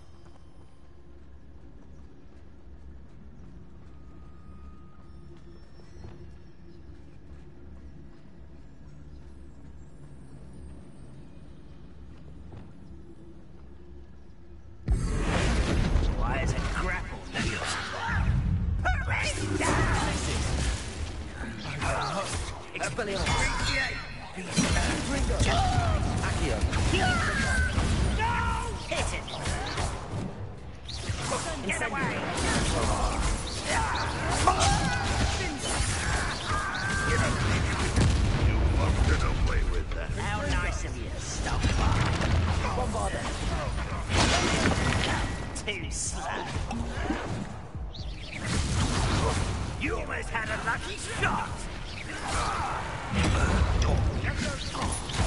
You almost had a lucky shot!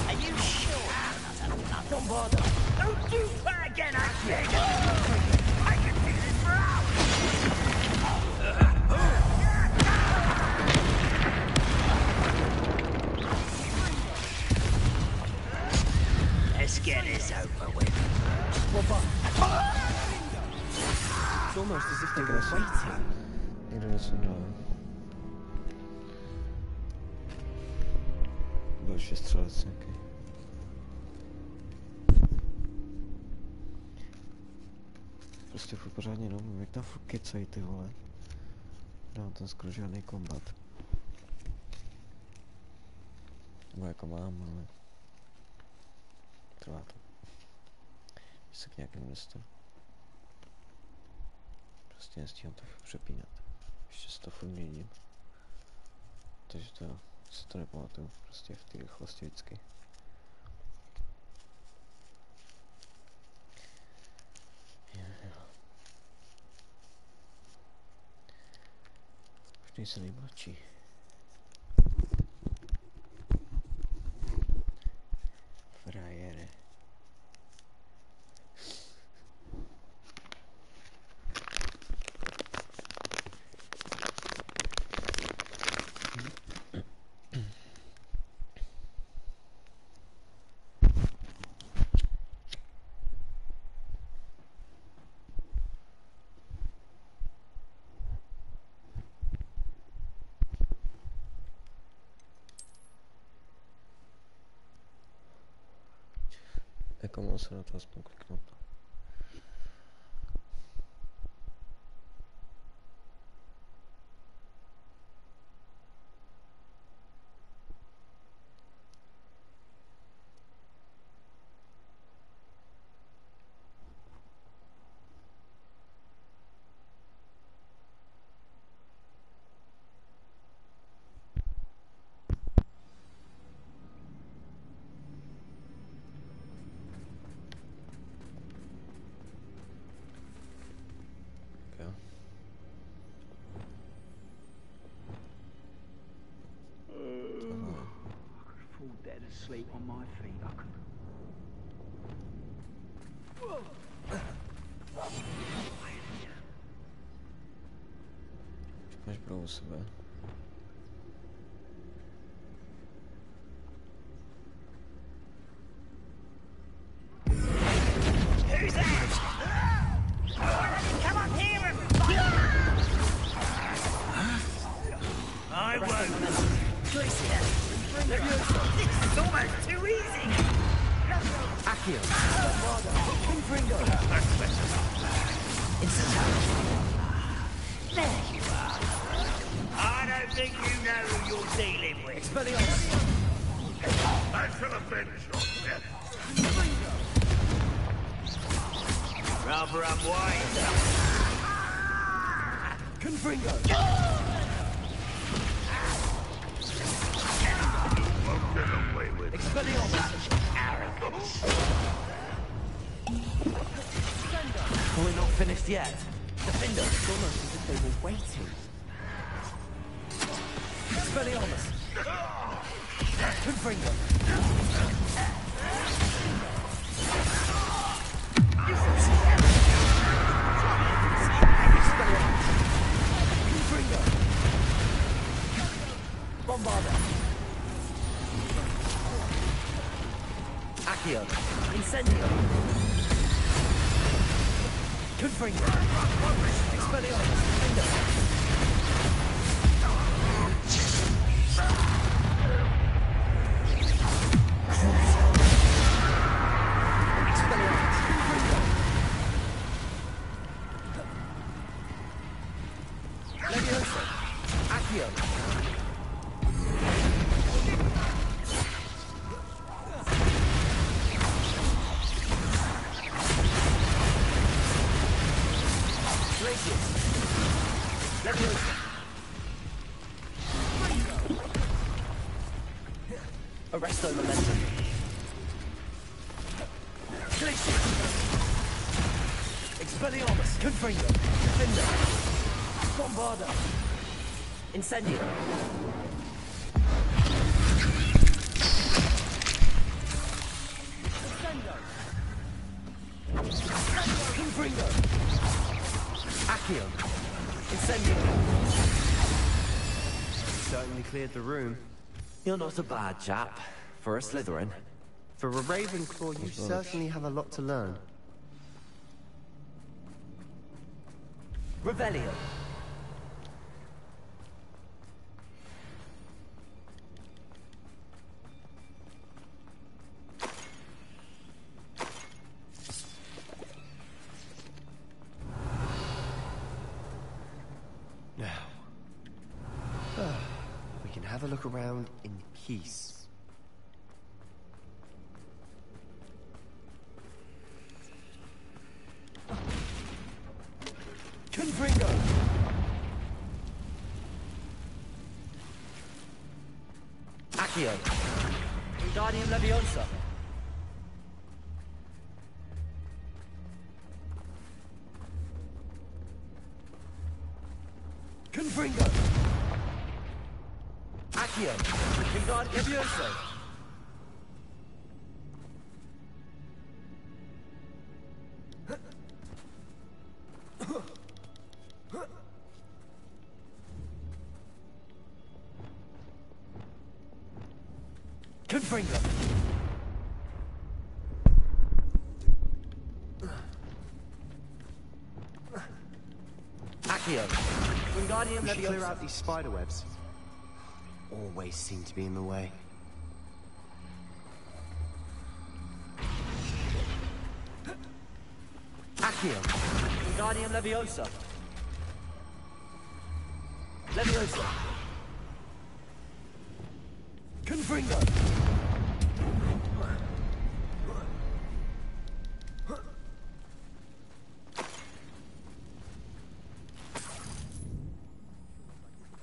Are you sure? Don't bother. Don't do that again, Ashton! I can do this for hours! Let's get this over with. It's almost as if they were waiting. Nikdo nesundal. Byl ještě střelec nějaký. Prostě furt pořádně neumím, jak tam furt kecají ty vole. Nemám tam skoro žádný kombat. Nebo jako mám, ale trvá to. Když se k nějakému dostanu. Prostě nestíhám to přepínat. Ještě se to furt měním. Takže to si to nepamatuju. Prostě v té rychlosti vždycky. Už nejsem nejmladší. Frajere. Jako mám se na to aspoň kliknout. Sleep on my feet, I could. Máš pro u sebe. Who's that? Come up here and I won't. This is almost too easy. Akio. Confringo. There you are. I don't think you know who you're dealing with. Expelliarmus. I shall avenge your death. Rather unwise. Confringo. Get away with it. Expelliarmus. Arrogance. We're not finished yet. Defender. It's almost as if they were waiting. Expelliarmus. Confringo. Confringo. Bombarda. Accio. Incendio. Confringo. Expelliarmus. Defender. Arresto momentum. Expelliarmus. Confringo. Defender. Bombarda. Incendio. Confringo. Accio. Incendio. Certainly cleared the room. You're not a bad chap. For a Slytherin. For a Ravenclaw, you certainly have a lot to learn. Revelio. Now, we can have a look around in peace. Confringo. Accio. Wingardium Leviosa. Confringo. Accio. Wingardium Leviosa. Confringo. Accio. Wingardium We should clear Leviosa. out these spider webs. Always seem to be in the way. Accio. Guardian Leviosa. Leviosa. Confringo.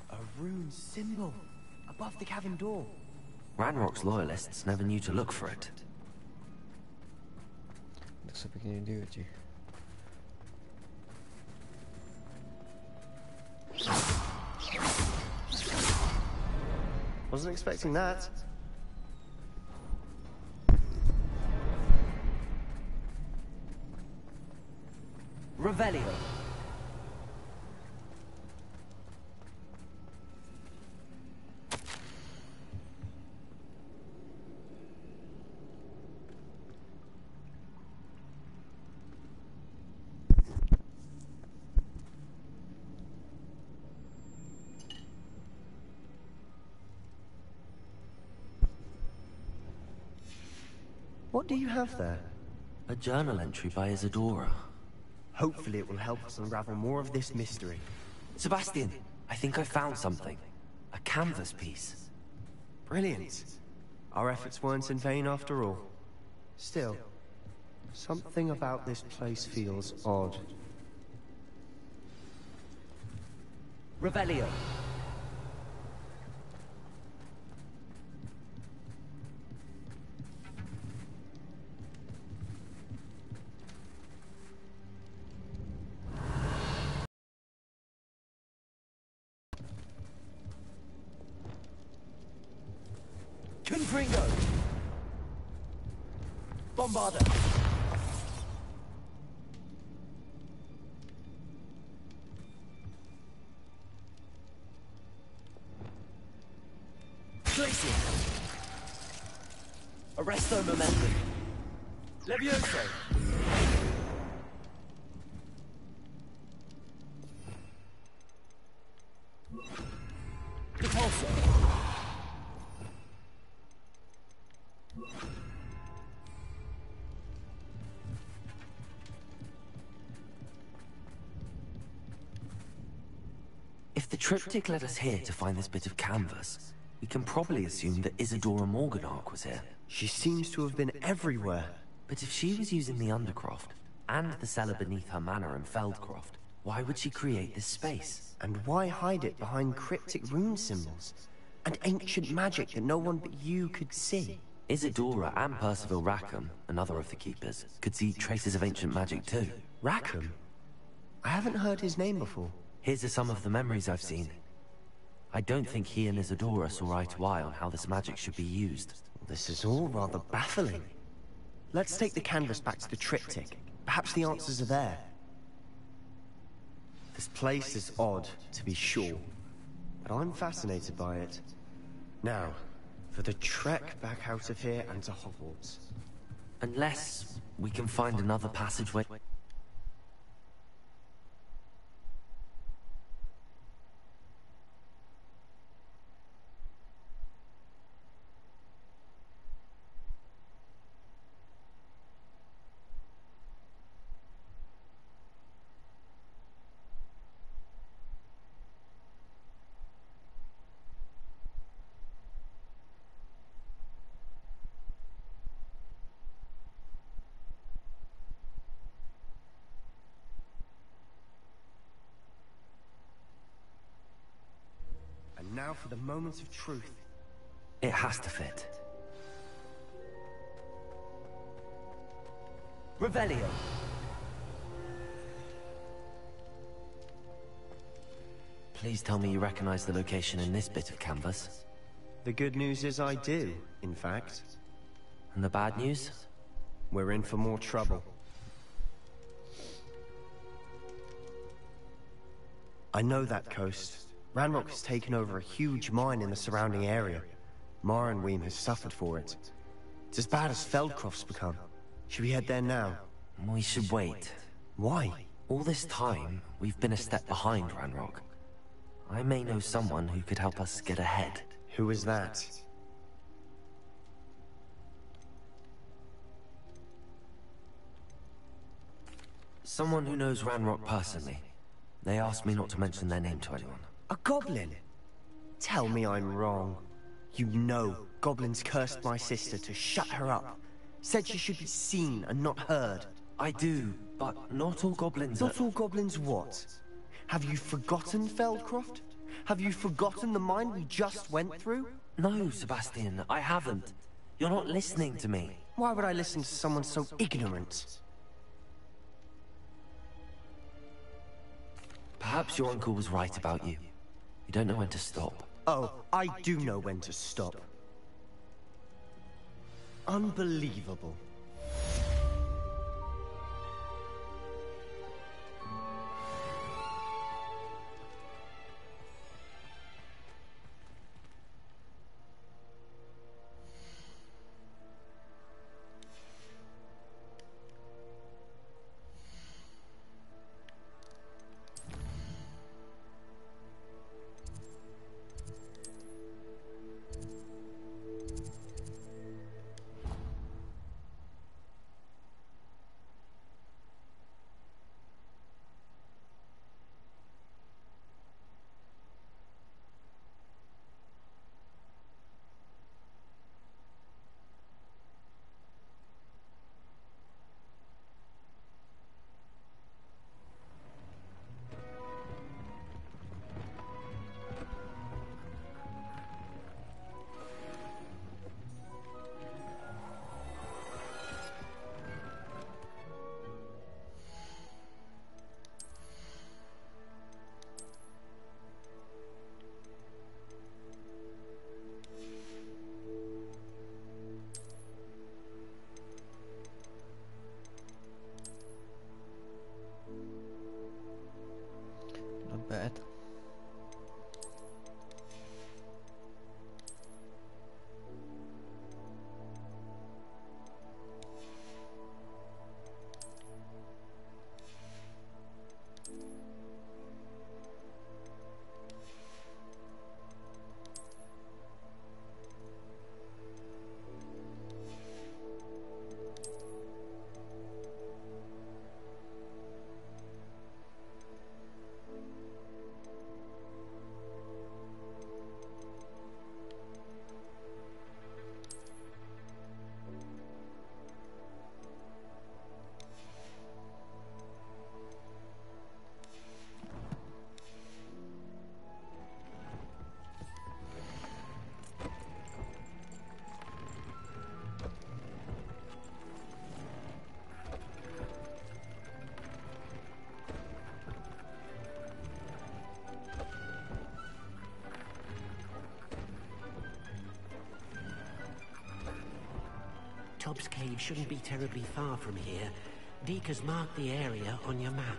A rune symbol above the cavern door. Ranrock's loyalists never knew to look for it. Tak se pěkně idioti. Wasn't expecting that. Revelio. What do you have there? A journal entry by Isadora. Hopefully it will help us unravel more of this mystery. Sebastian, I think I found something. A canvas piece. Brilliant. Our efforts weren't in vain after all. Still, something about this place feels odd. Revelio. Confringo. Bombarda. Glacier. Arresto momentum. Levioso. Repulsor. If the triptych led us here to find this bit of canvas, we can probably assume that Isadora Morganark was here. She seems to have been everywhere. But if she was using the Undercroft, and the cellar beneath her manor in Feldcroft, why would she create this space? And why hide it behind cryptic rune symbols? And ancient magic that no one but you could see? Isadora and Percival Rackham, another of the Keepers, could see traces of ancient magic too. Rackham? I haven't heard his name before. Here are some of the memories I've seen. I don't think he and Isadora saw eye to eye on how this magic should be used. This is all rather baffling. Let's take the canvas back to the triptych. Perhaps the answers are there. This place is odd, to be sure, but I'm fascinated by it. Now, for the trek back out of here and to Hogwarts. Unless we can find another passageway. Now for the moment of truth. It has to fit. Revelio. Please tell me you recognize the location in this bit of canvas. The good news is I do, in fact. And the bad news? We're in for more trouble. I know that coast. Ranrock has taken over a huge mine in the surrounding area. Marrenweem has suffered for it. It's as bad as Feldcroft's become. Should we head there now? We should wait. Why? All this time, we've been a step behind Ranrock. I may know someone who could help us get ahead. Who is that? Someone who knows Ranrock personally. They asked me not to mention their name to anyone. A goblin? Tell me I'm wrong. You know goblins cursed my sister to shut her up. Said she should be seen and not heard. I do, but not all goblins Not all goblins what? Have you forgotten, Feldcroft? Have you forgotten the mine we just went through? No, Sebastian, I haven't. You're not listening to me. Why would I listen to someone so ignorant? Perhaps your uncle was right about you. You don't know when to stop. Oh, I do know when to stop. Unbelievable. Bad. Tobbs Cave shouldn't be terribly far from here. Deke has marked the area on your map.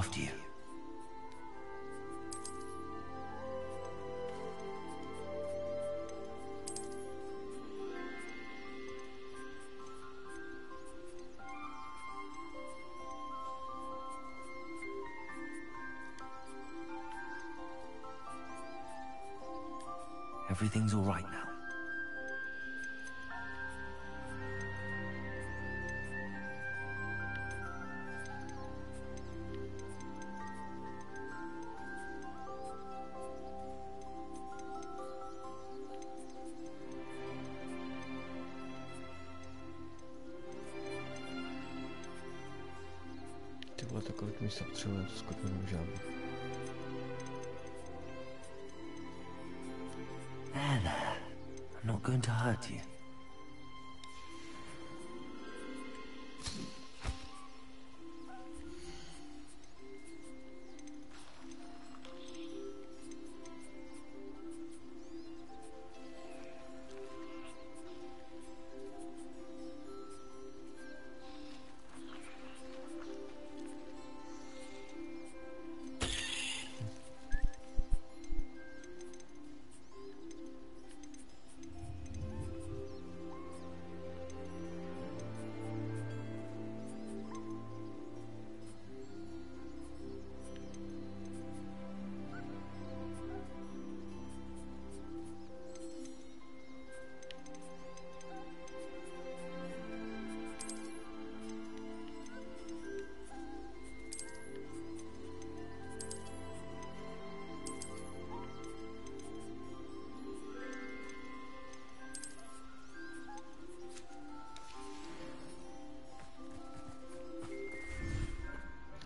after you. Everything's all right now. Ty vole, tak kolik místa potřebujeme, to skoro nemůžeme. There. I'm not going to hurt you.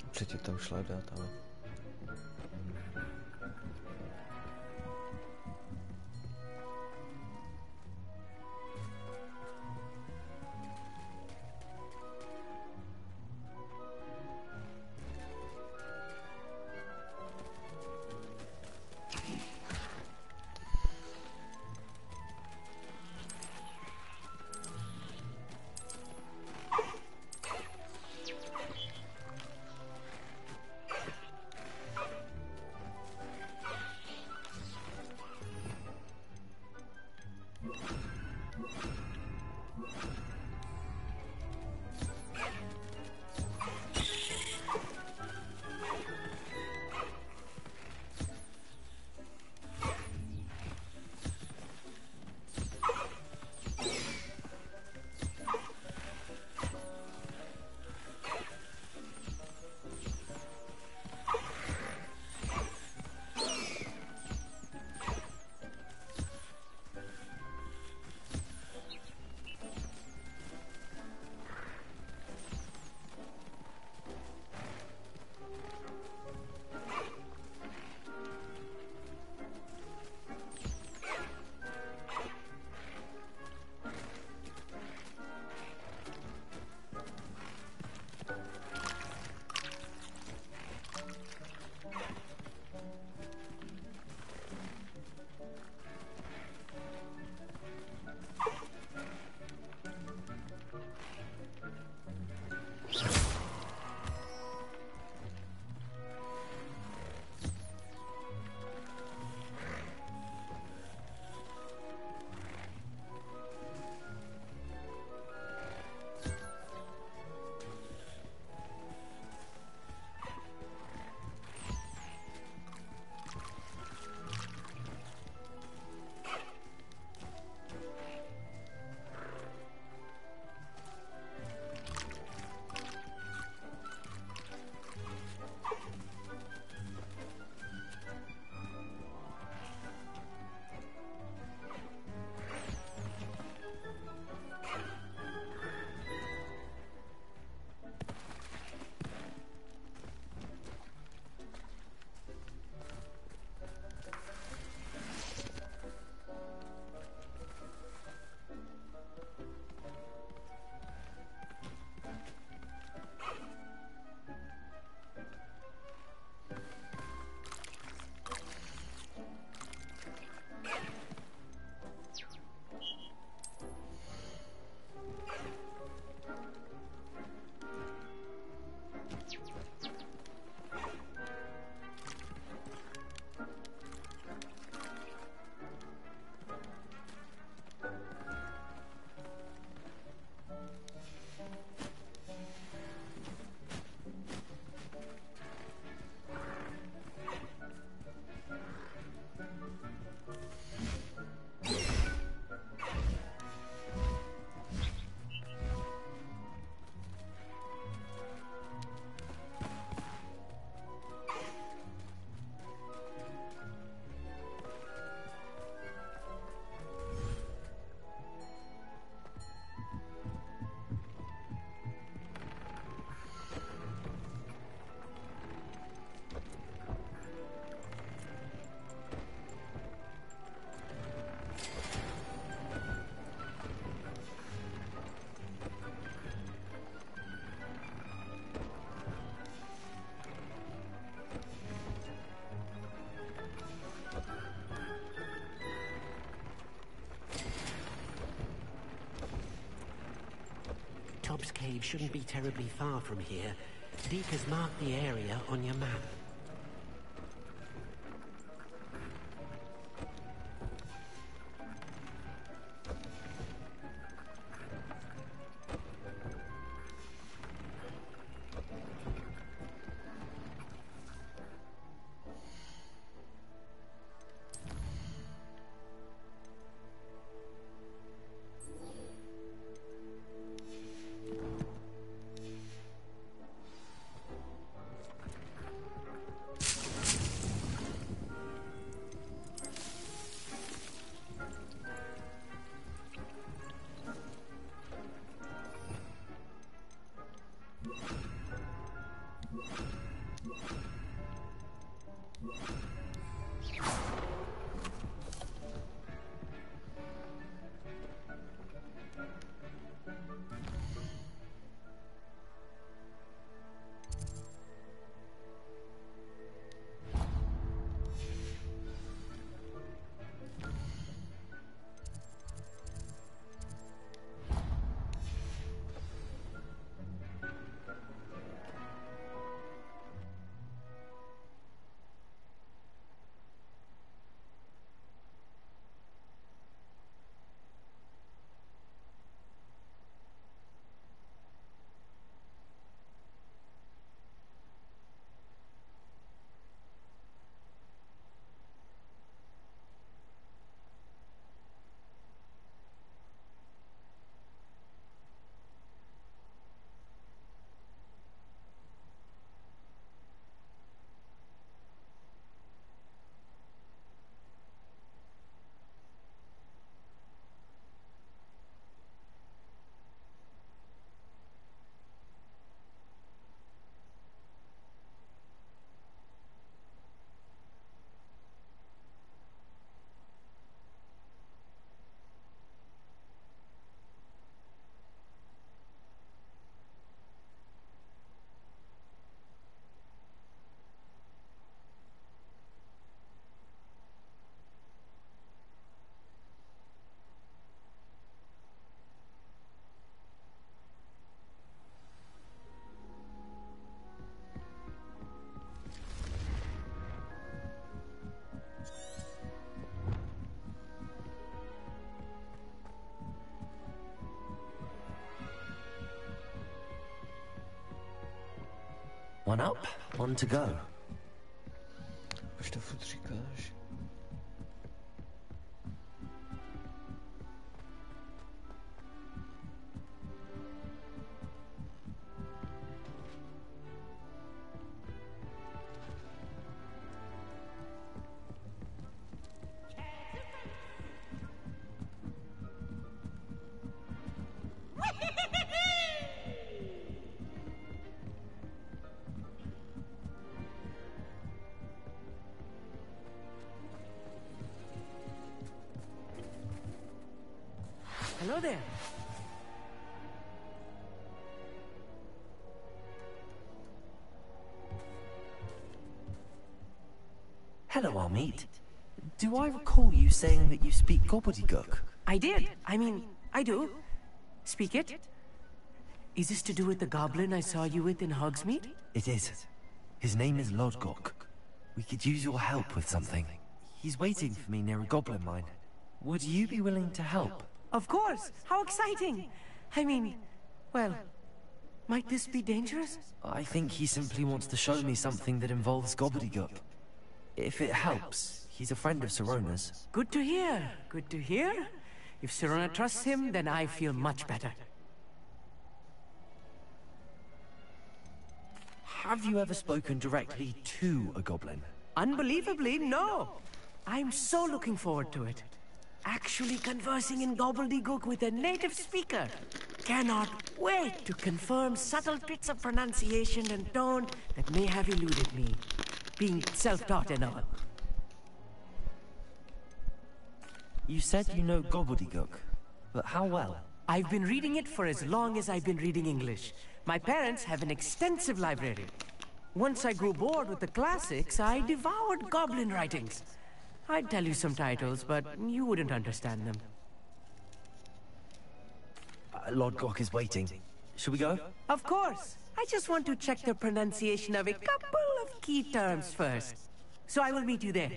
Určitě tam šla dát, ale... cave shouldn't be terribly far from here. Deek has marked the area on your map. One up, one to go. Proč to furt říkáš? Hello there. Hello, Amit. Do I recall you saying that you speak gobbledygook? I did. I do. Speak it. Is this to do with the goblin I saw you with in Hogsmeade? It is. His name is Lodgok. We could use your help with something. He's waiting for me near a goblin mine. Would you be willing to help? Of course! How exciting! Well, might this be dangerous? I think he simply wants to show me something that involves gobbledygook. If it helps, he's a friend of Sirona's. Good to hear. Good to hear. If Sirona trusts him, then I feel much better. Have you ever spoken directly to a goblin? Unbelievably, no. I'm so looking forward to it. Actually conversing in gobbledygook with a native speaker. Cannot wait to confirm subtle bits of pronunciation and tone that may have eluded me. Being self-taught and all. You said you know gobbledygook, but how well? I've been reading it for as long as I've been reading English. My parents have an extensive library. Once I grew bored with the classics, I devoured goblin writings. I'd tell you some titles, but you wouldn't understand them. Lodgok is waiting. Should we go? Of course. I just want to check the pronunciation of a couple of key terms first. So I will meet you there.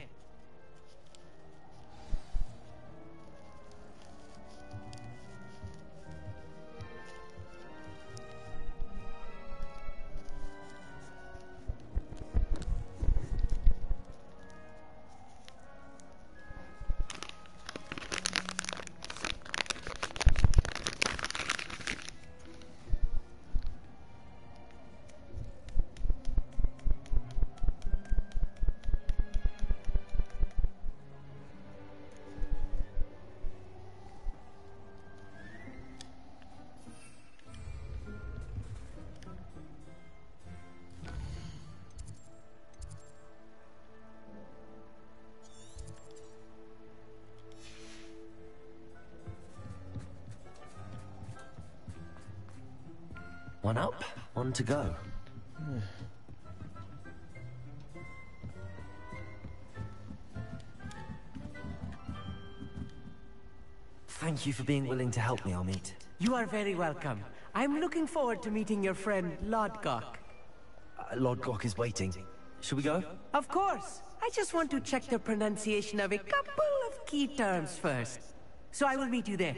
One up, one to go. Thank you for being willing to help me, Amit. You are very welcome. I'm looking forward to meeting your friend, Lodgok. Lodgok is waiting. Should we go? Of course. I just want to check the pronunciation of a couple of key terms first. So I will meet you there.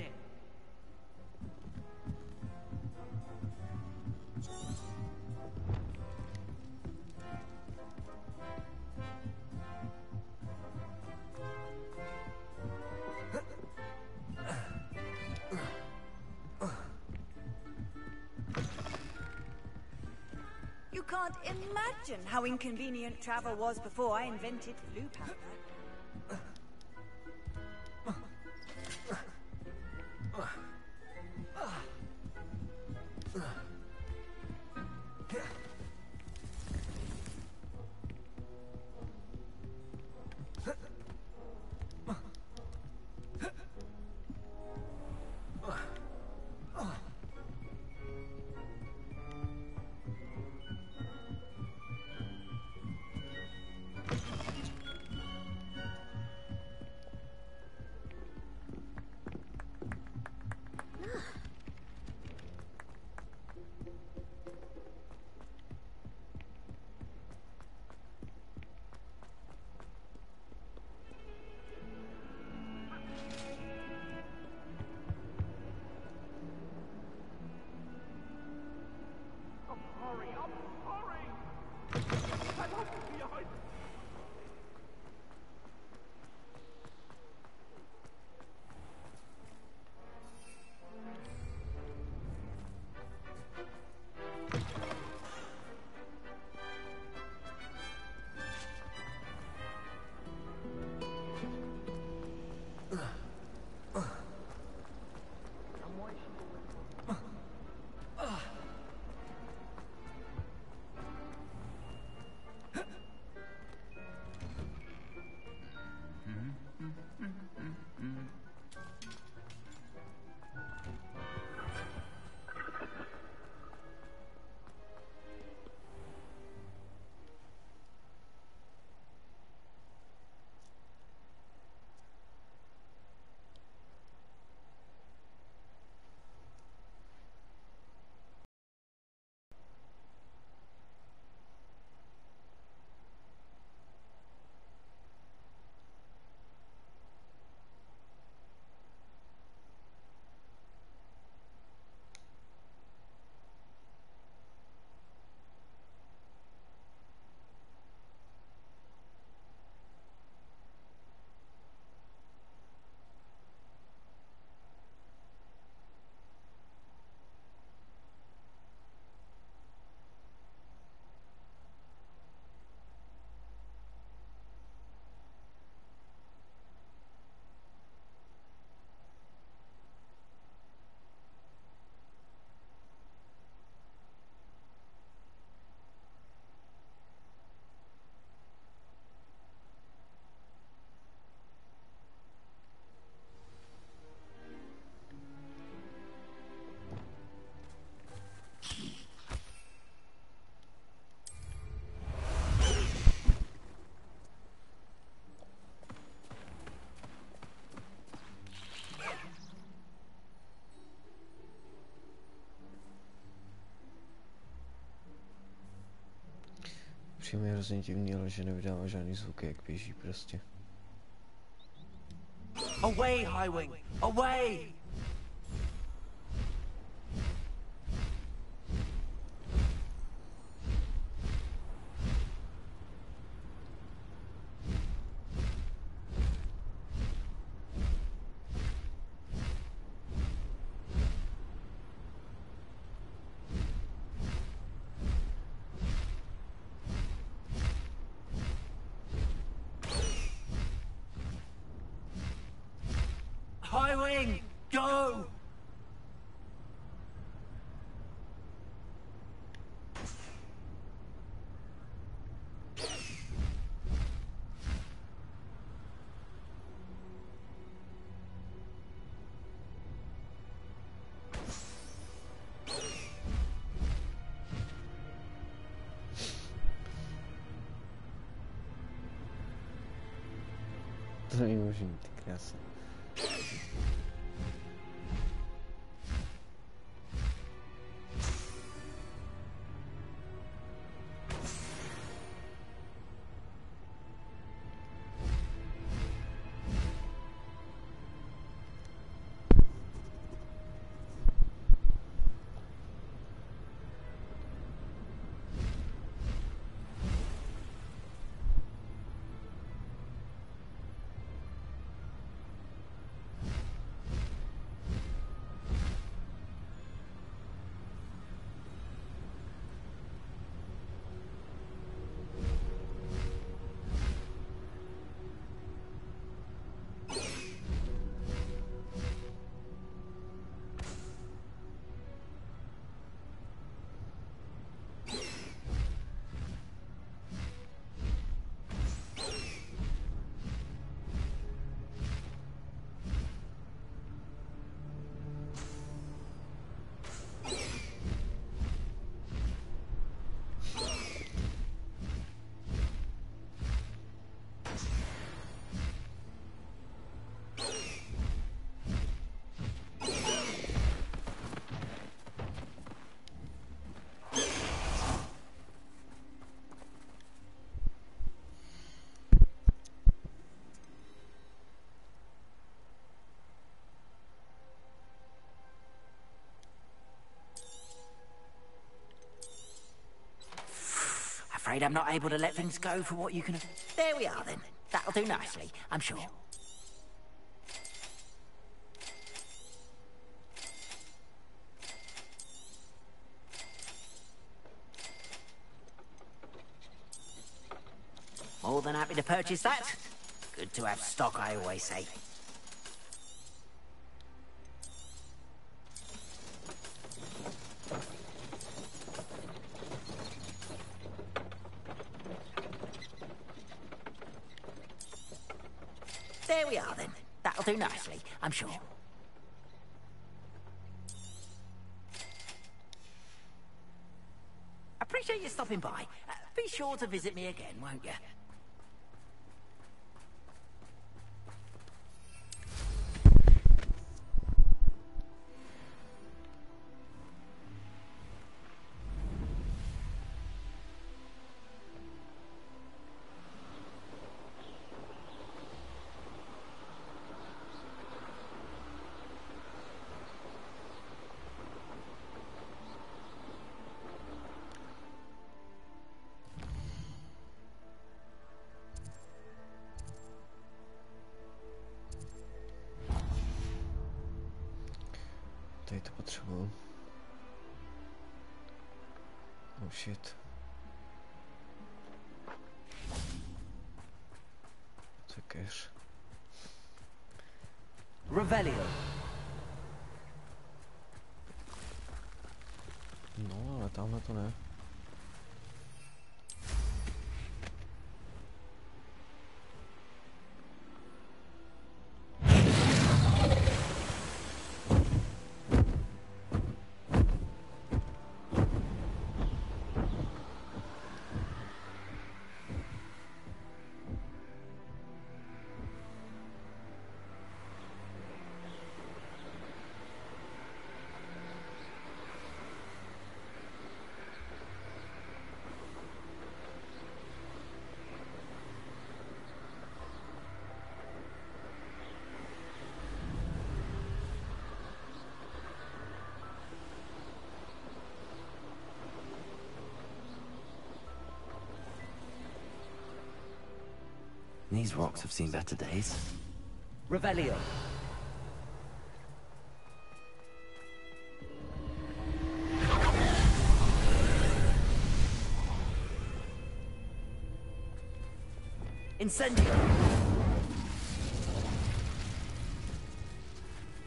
You can't imagine how inconvenient travel was before I invented flu powder. Přijím je hrozně divný, ale že nevydává žádný zvuky, jak běží prostě. Away, Highwing! Away! Highwing, go! To není možný, ty krásy. Afraid I'm not able to let things go for what you can... There we are, then. That'll do nicely, I'm sure. More than happy to purchase that. Good to have stock, I always say. There we are, then. That'll do nicely, I'm sure. Appreciate you stopping by. Be sure to visit me again, won't you? Tady to potřebuju. Oh shit. Co je keř? Revelio. No, ale tamhle to ne. These rocks have seen better days. Revelio. Incendio.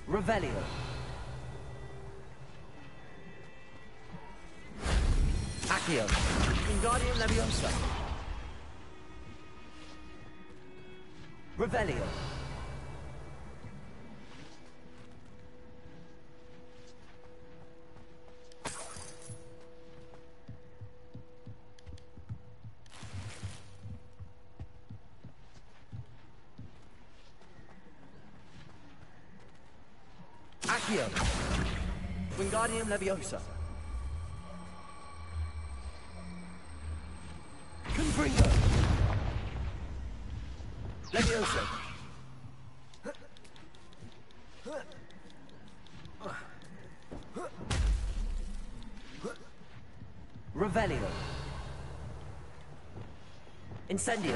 Revelio. Accio. Wingardium Leviosa. Revelio. Accio. Wingardium Leviosa. Confringo. Leviosa. Revelio. Incendio.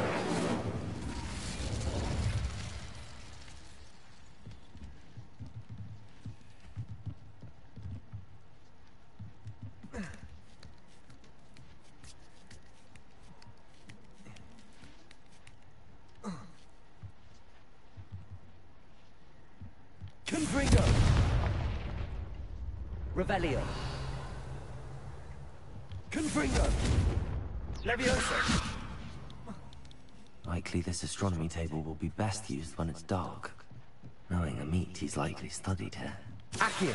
Confringo. Revelio. Confringo. Leviosa. Likely this astronomy table will be best used when it's dark. Knowing a meat he's likely studied here. Accio.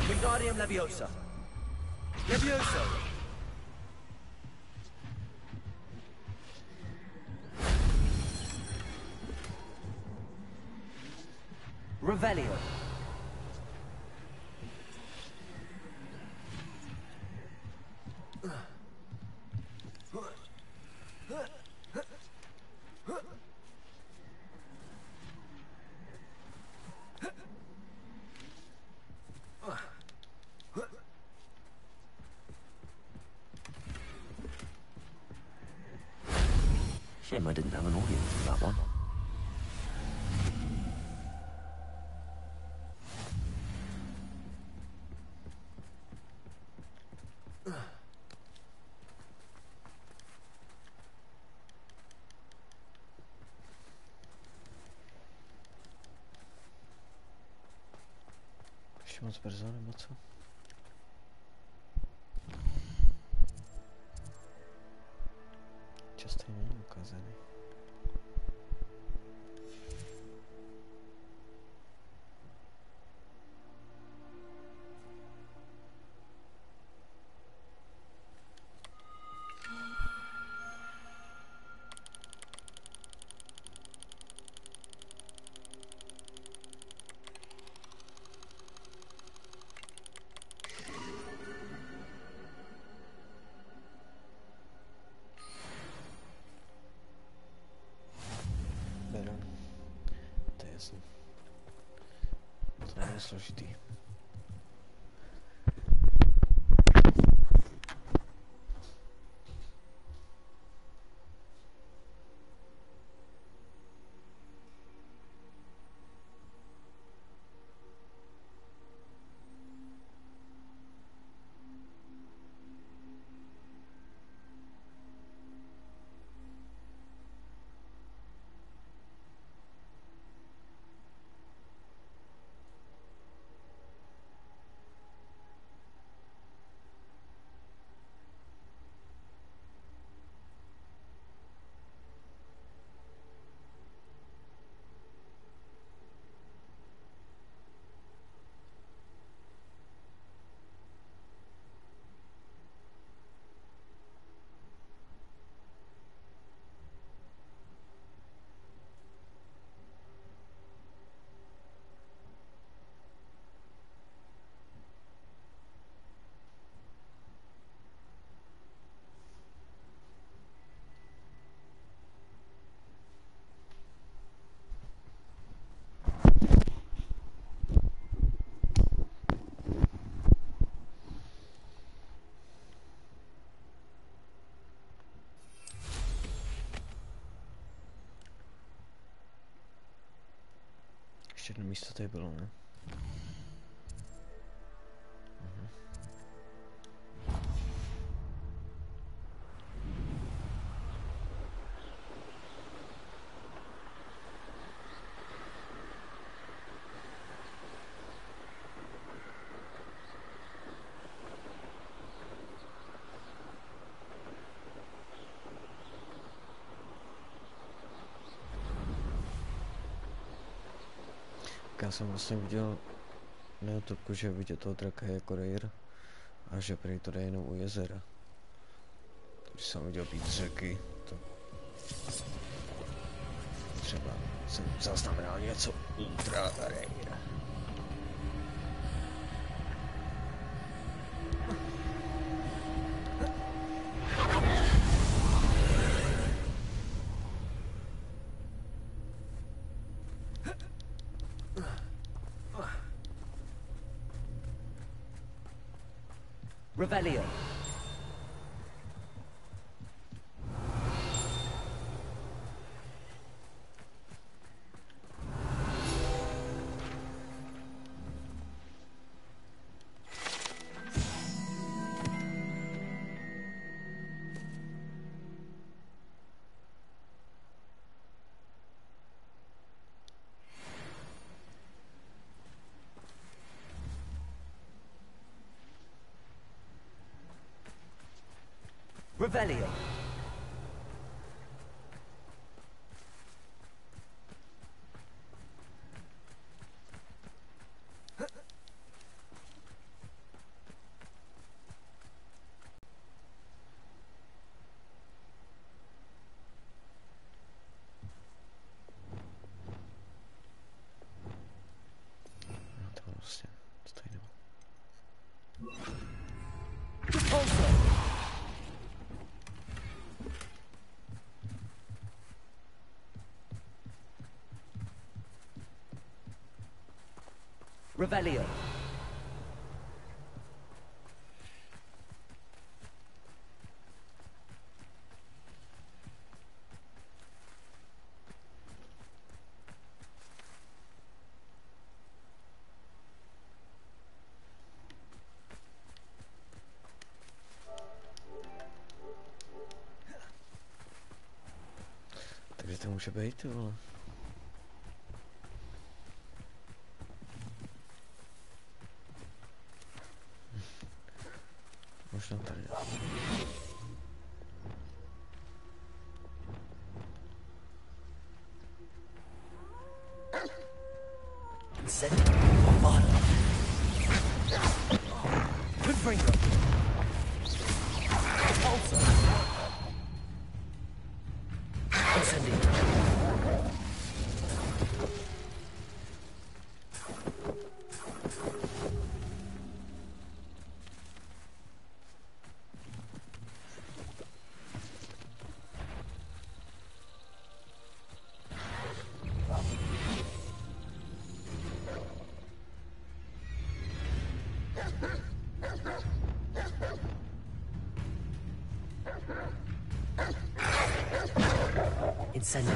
Wingardium Leviosa. Leviosa. Revelio. Shame I didn't have an audience for that one. Ještě moc brzo, nebo co? Často není ukázaný. To je jasný. To není složitý. Ještě jedno místo tady bylo, ne? Já jsem vlastně viděl na YouTube, že vidět toho draka jako rejr a že prý to jde jenom u jezera. Když jsem viděl být řeky, to třeba jsem zaznamenal něco ultra rejr. Rebellion. Rebellion. Rebellion. Takže to může být, ty vole. Možná tady. Incendio.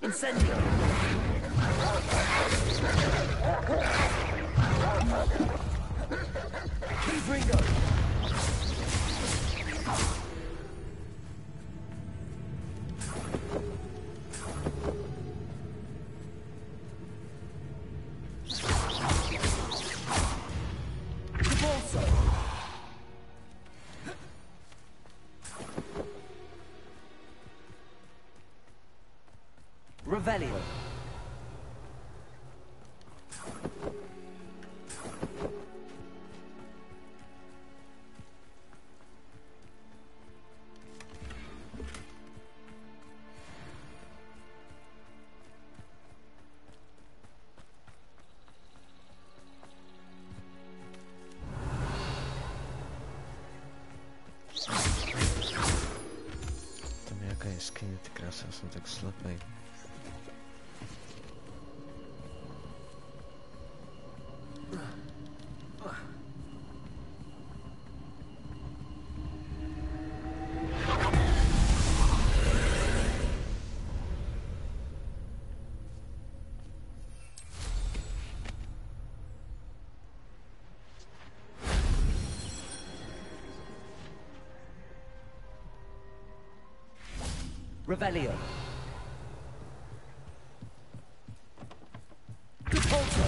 Incendio. Ringo. Revelio. Tam je nějaká jeskyně, ty krásy, já jsem tak slepej. Revelio. Repulsor.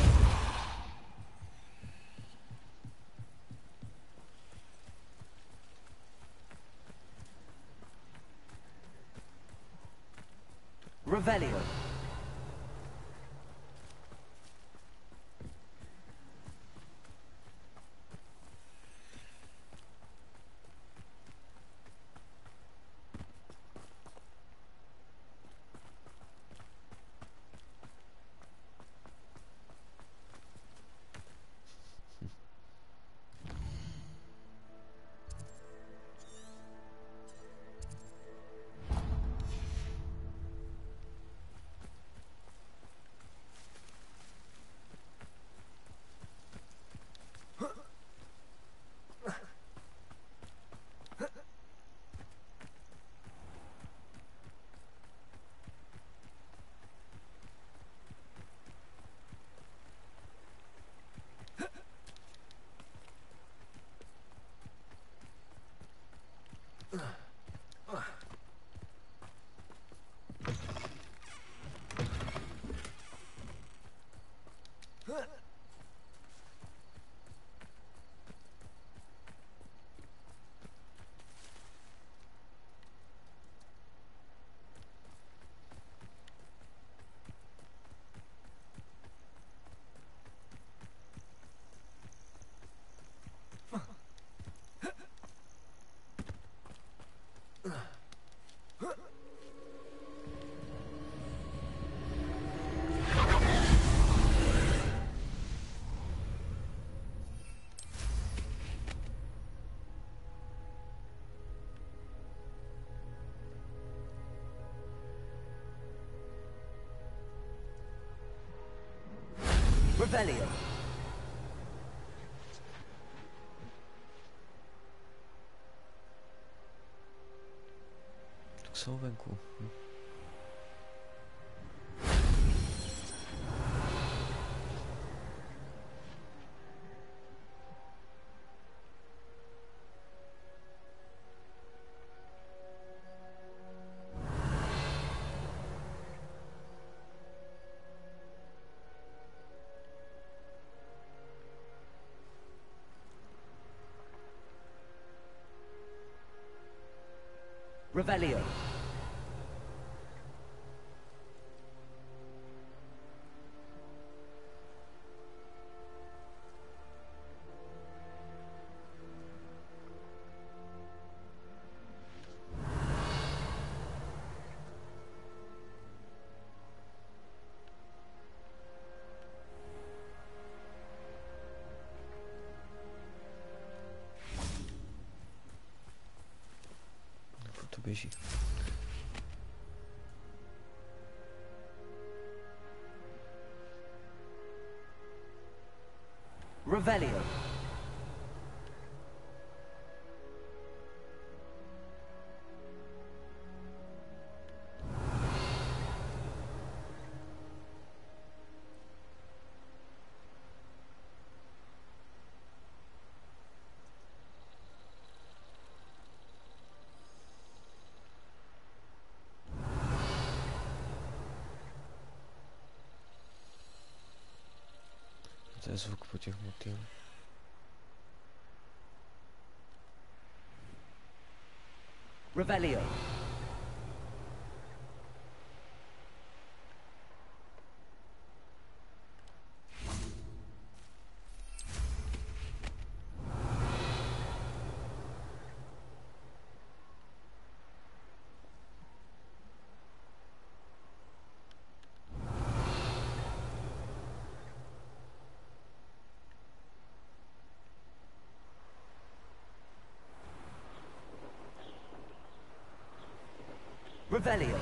Revelio. Revelio. Tak jsou venku. Revelio. To běží. Revelio. To je zvuk po těch motýlech. Revelio. Revelio.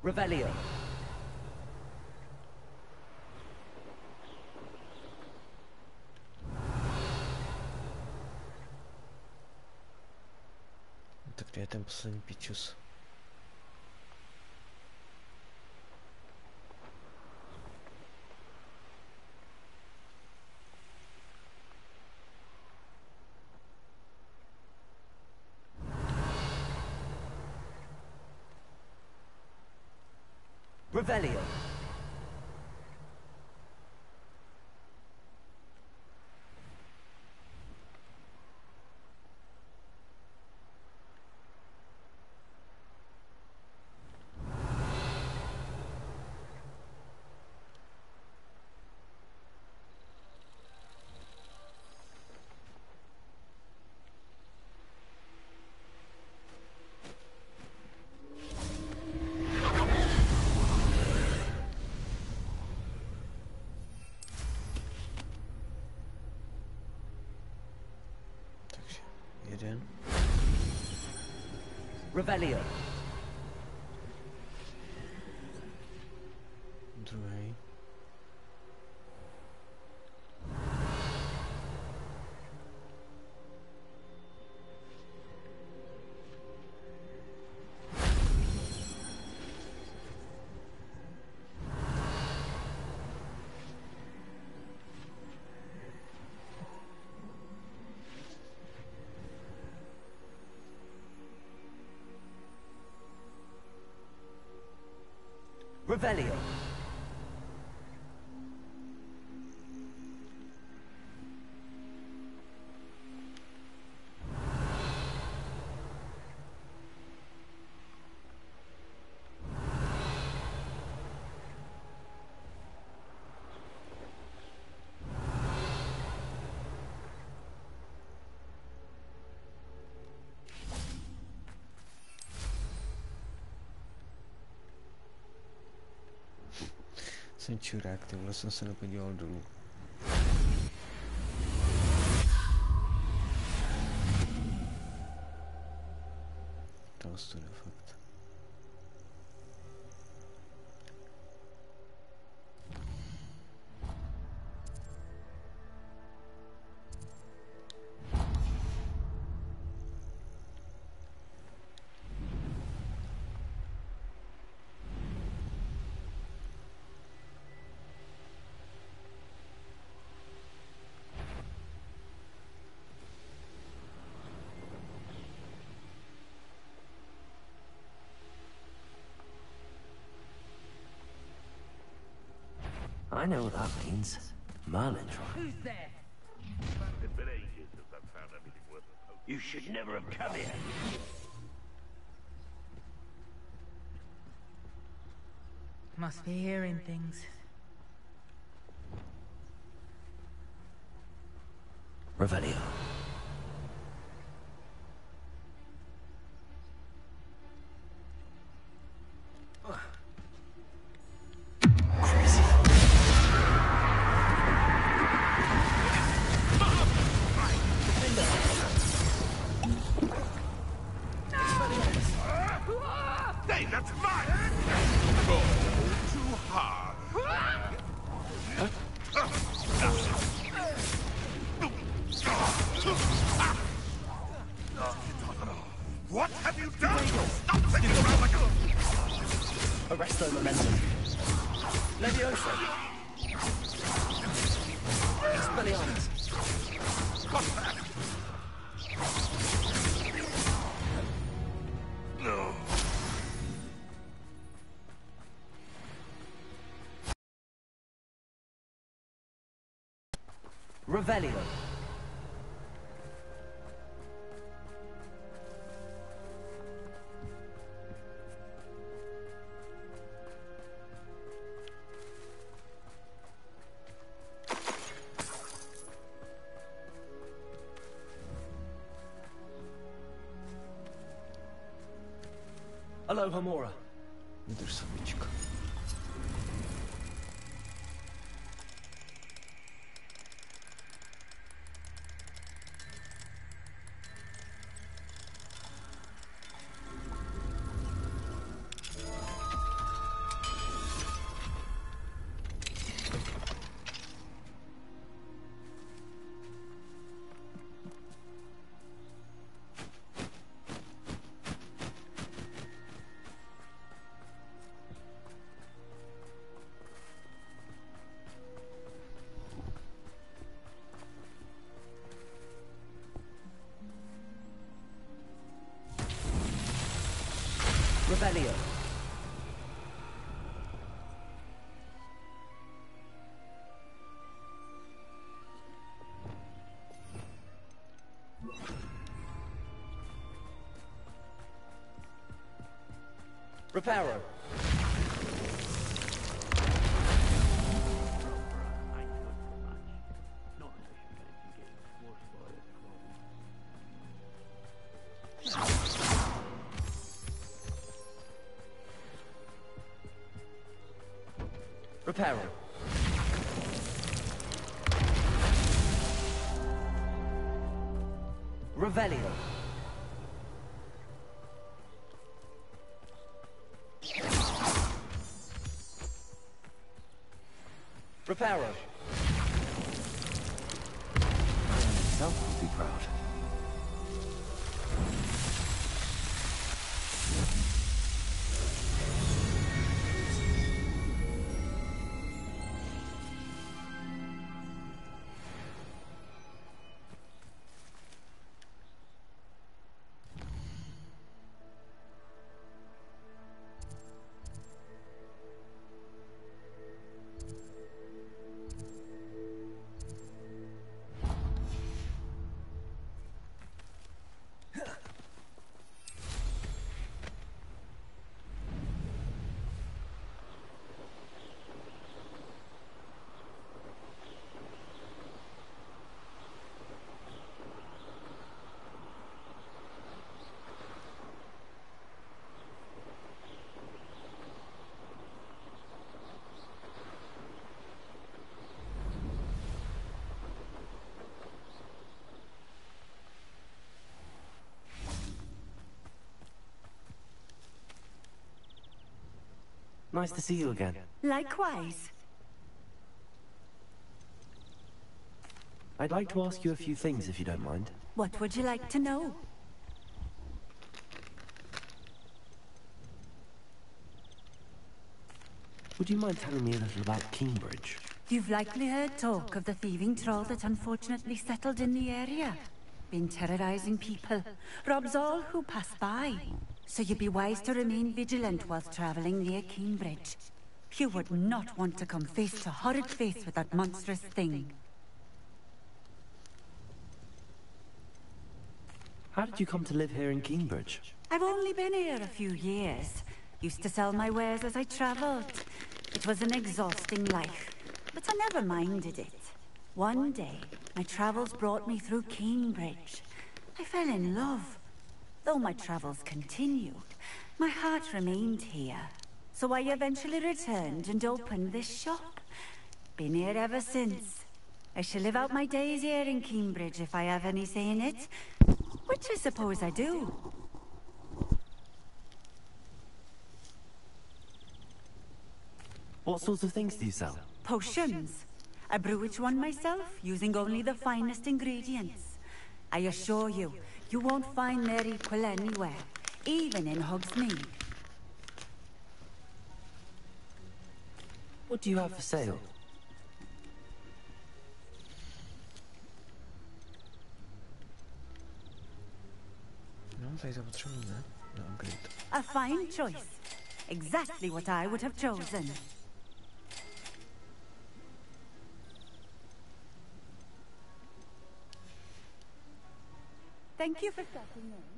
Revelio. Tak kde je ten poslední pičus? Revelio. Jeden. Revelio. Druhý. Revelio. Jsem čurák, tyhle jsem se nepodíval dolů. Tohle to jde fakt. I know what that means. Merlin trial. Who's there? It's been ages since I've found anything worth the poke. You should never have come here. Must be hearing things. Revelio. Hey, that's mine! Go too hard. What have you done? Stop thinking around like a... Arresto momentum. Levioso. Expelliarmus. What's that? No. Revelio. Aloha Mora. Vydrž sabičko. Rebellion. Reparo. Reparo. Revelio. Reparo. Myself would be proud. Nice to see you again. Likewise. I'd like to ask you a few things, if you don't mind. What would you like to know? Would you mind telling me a little about Kingbridge? You've likely heard talk of the thieving troll that unfortunately settled in the area. Been terrorizing people. Robs all who pass by. So you'd be wise to remain vigilant whilst traveling near Cambridge. You would not want to come face to horrid face with that monstrous thing. How did you come to live here in Cambridge? I've only been here a few years. Used to sell my wares as I travelled. It was an exhausting life, but I never minded it. One day, my travels brought me through Cambridge. I fell in love. Though my travels continued, my heart remained here. So I eventually returned and opened this shop. Been here ever since. I shall live out my days here in Cambridge if I have any say in it. Which I suppose I do. What sorts of things do you sell? Potions. I brew each one myself, using only the finest ingredients. I assure you, you won't find their equal anywhere, even in Hogsmeade. What do you have for sale? A fine choice. Exactly what I would have chosen. Thank you for stopping in.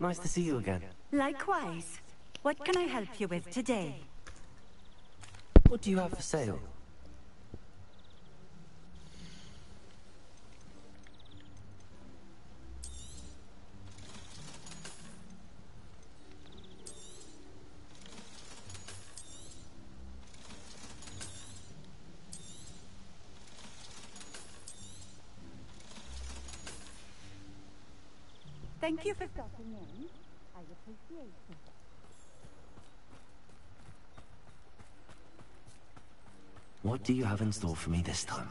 Nice to see you again. Likewise. What can I help you with today? What do you have for sale? Thank you for stopping in. I appreciate it. What do you have in store for me this time?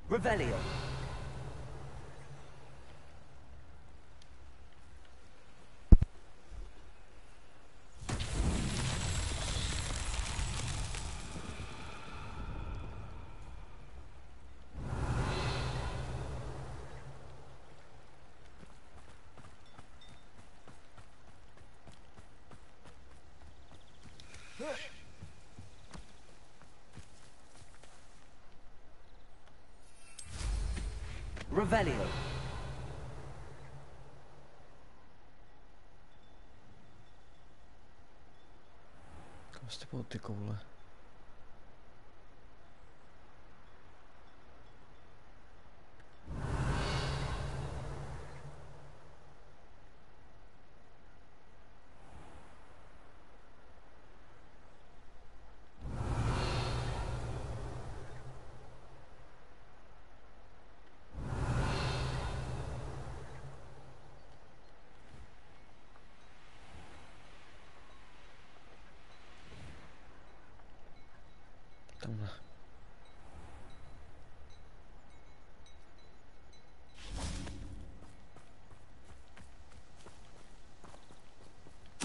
Revelio. Revelio. Kam jste byl ty koule? Tamhle.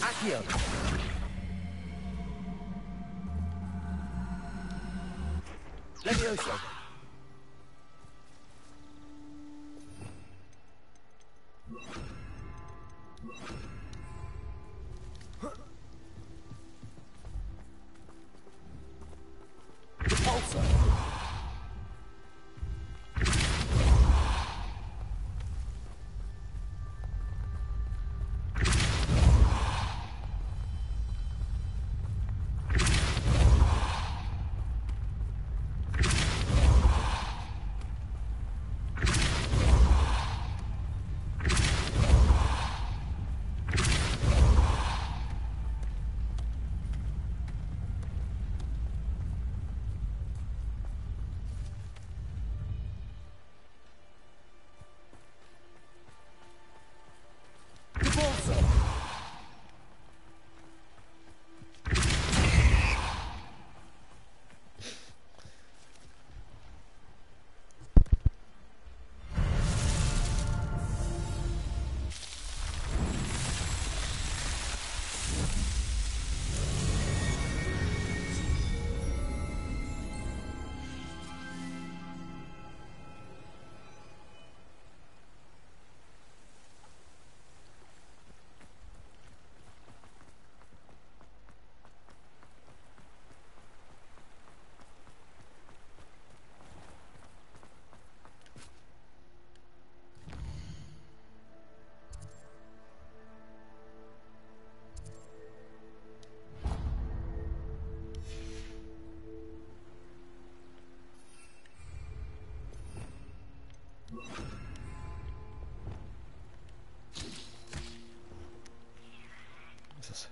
Accio. Levioso.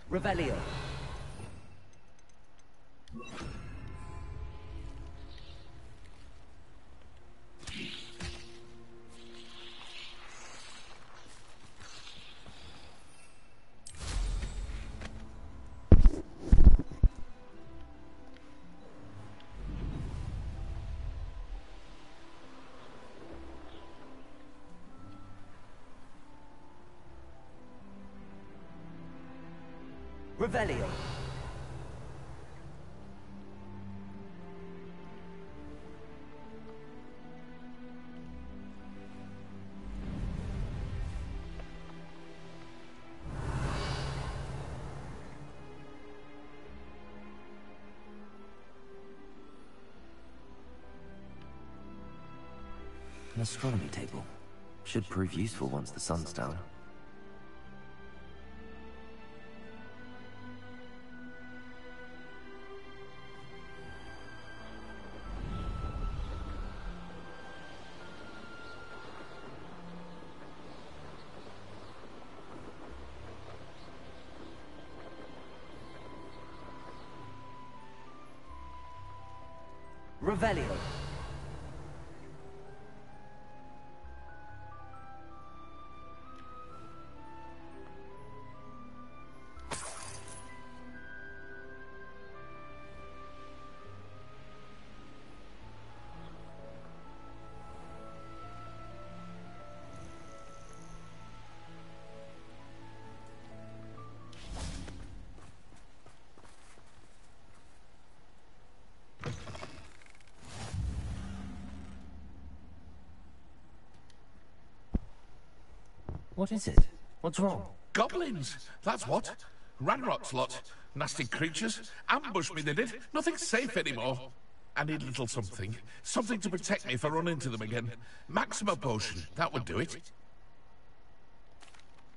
Revelio. Revelio. An astronomy table. Should prove useful once the sun's down. Revelio. What is it? What's wrong? Goblins, that's what. Ranrock's lot. Nasty creatures. Ambush me, they did. Nothing's safe anymore. I need a little something. Something to protect me if I run into them again. Maxima potion, that would do it.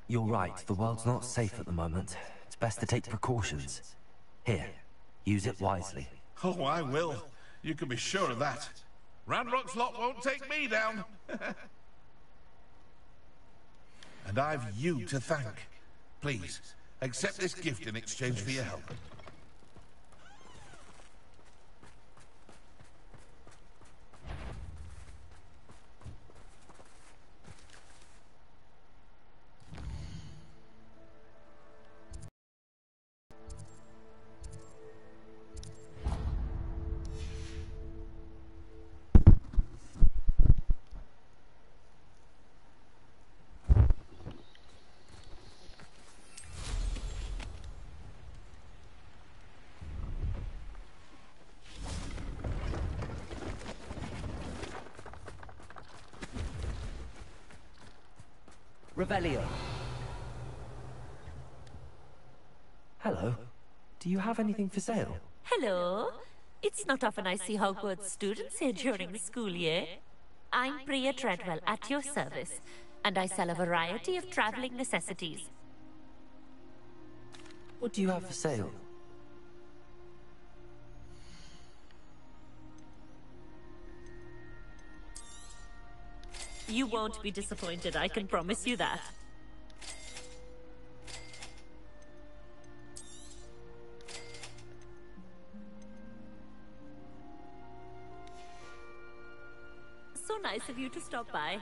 You're right, the world's not safe at the moment. It's best to take precautions. Here, use it wisely. Oh, I will. You can be sure of that. Ranrock's lot won't take me down. And I've you to thank. Please, accept this gift in exchange for your help. Revelio. Hello. Do you have anything for sale? Hello. It's not often I see Hogwarts students here during the school year. I'm Priya Treadwell, at your service, and I sell a variety of traveling necessities. What do you have for sale? You won't be disappointed, I can promise you that. So nice of you to stop by.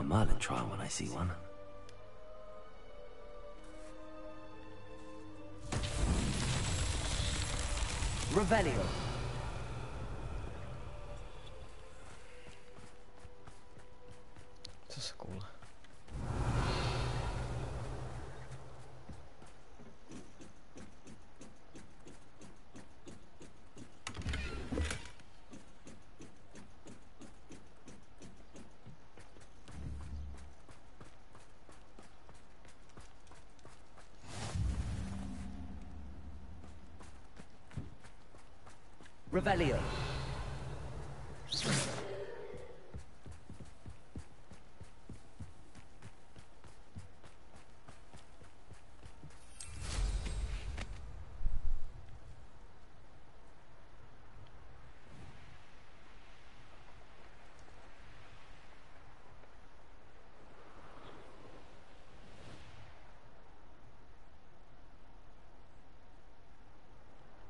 Merlin trial when I see one. Revelio. Co se koule? Revelio.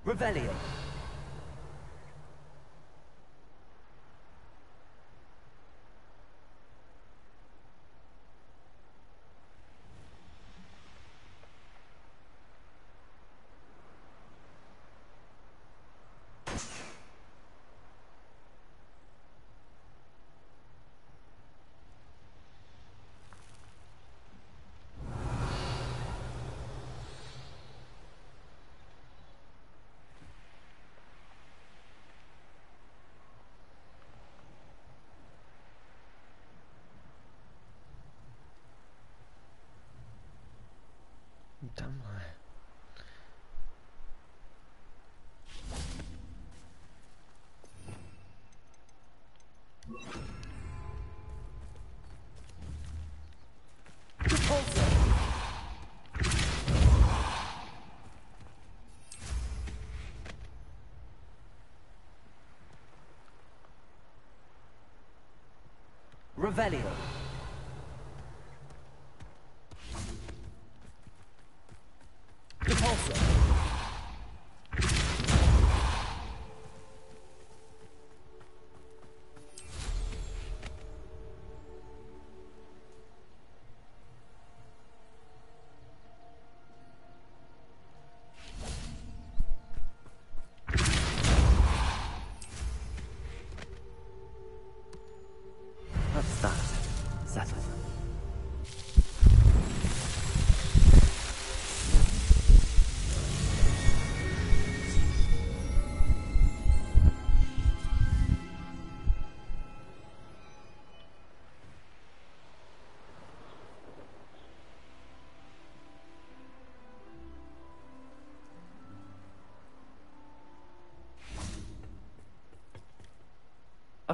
Revelio. Tamhle. Revelio.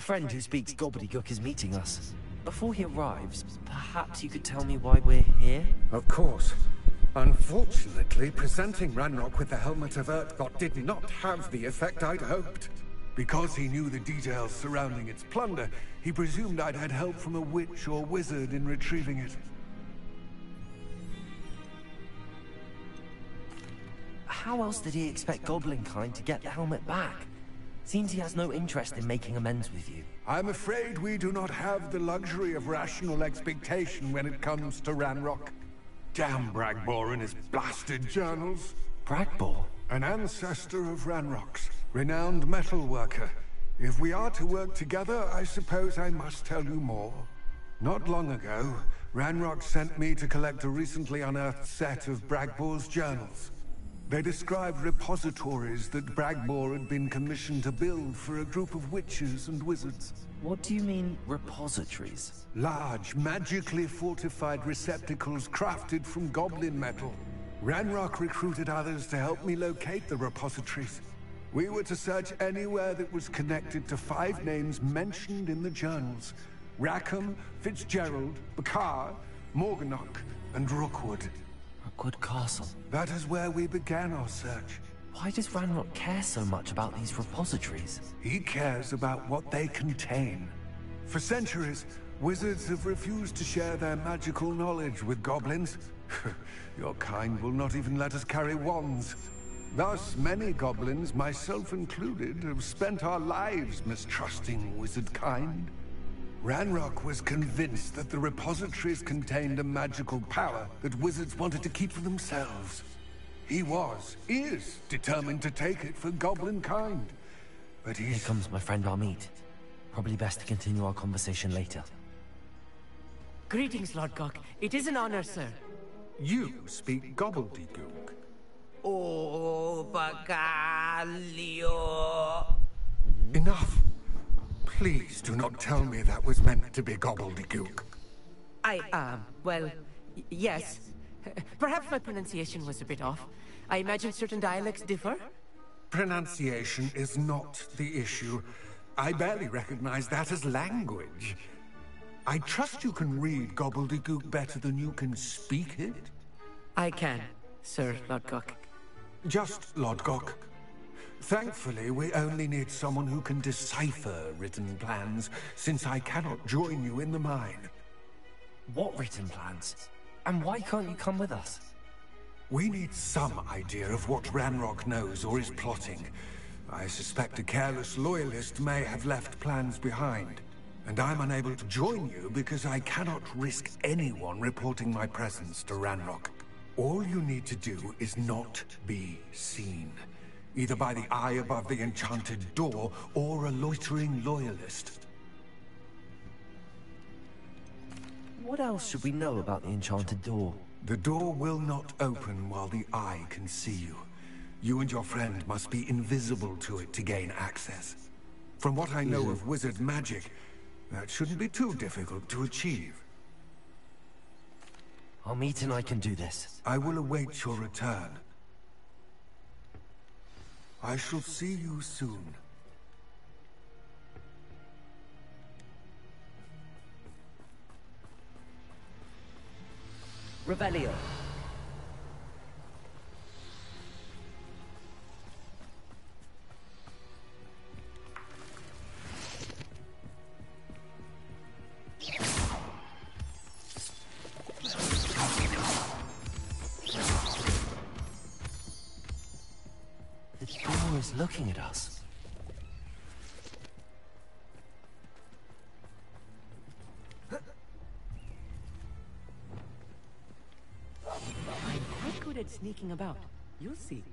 friend who speaks gobbledygook is meeting us. Before he arrives, perhaps you could tell me why we're here? Of course. Unfortunately, presenting Ranrock with the Helmet of Urtkot did not have the effect I'd hoped. Because he knew the details surrounding its plunder, he presumed I'd had help from a witch or wizard in retrieving it. How else did he expect Goblinkind to get the helmet back? Seems he has no interest in making amends with you. I'm afraid we do not have the luxury of rational expectation when it comes to Ranrock. Damn Bragbor and his blasted journals. Bragbor? An ancestor of Ranrock's, renowned metal worker. If we are to work together, I suppose I must tell you more. Not long ago, Ranrock sent me to collect a recently unearthed set of Bragbor's journals. They described repositories that Bragbor had been commissioned to build for a group of witches and wizards. What do you mean, repositories? Large, magically fortified receptacles crafted from goblin metal. Ranrock recruited others to help me locate the repositories. We were to search anywhere that was connected to 5 names mentioned in the journals. Rackham, Fitzgerald, Bakar, Morganach, and Rookwood. Rookwood Castle. That is where we began our search. Why does Ranrock care so much about these repositories? He cares about what they contain. For centuries, wizards have refused to share their magical knowledge with goblins. Your kind will not even let us carry wands. Thus, many goblins, myself included, have spent our lives mistrusting wizard kind. Ranrock was convinced that the repositories contained a magical power that wizards wanted to keep for themselves. He is determined to take it for goblin kind. But Here comes my friend Amit. Probably best to continue our conversation later. Greetings, Lord Gok. It is an honor, sir. You speak gobbledygook. Oh, Bagalio. Enough. Please do not tell me that was meant to be gobbledygook. Yes. Perhaps my pronunciation was a bit off. I imagine certain dialects differ? Pronunciation is not the issue. I barely recognize that as language. I trust you can read gobbledygook better than you can speak it? I can, Sir Lodgok. Just Lodgok. Thankfully, we only need someone who can decipher written plans, since I cannot join you in the mine. What written plans? And why can't you come with us? We need some idea of what Ranrock knows or is plotting. I suspect a careless loyalist may have left plans behind. And I'm unable to join you because I cannot risk anyone reporting my presence to Ranrock. All you need to do is not be seen. Either by the eye above the enchanted door, or a loitering loyalist. What else should we know about the enchanted door? The door will not open while the eye can see you. You and your friend must be invisible to it to gain access. From what I know of wizard magic, that shouldn't be too difficult to achieve. Amit and I can do this. I will await your return. I shall see you soon. Revelio. The door is looking at us. I'm quite good at sneaking about. You'll see.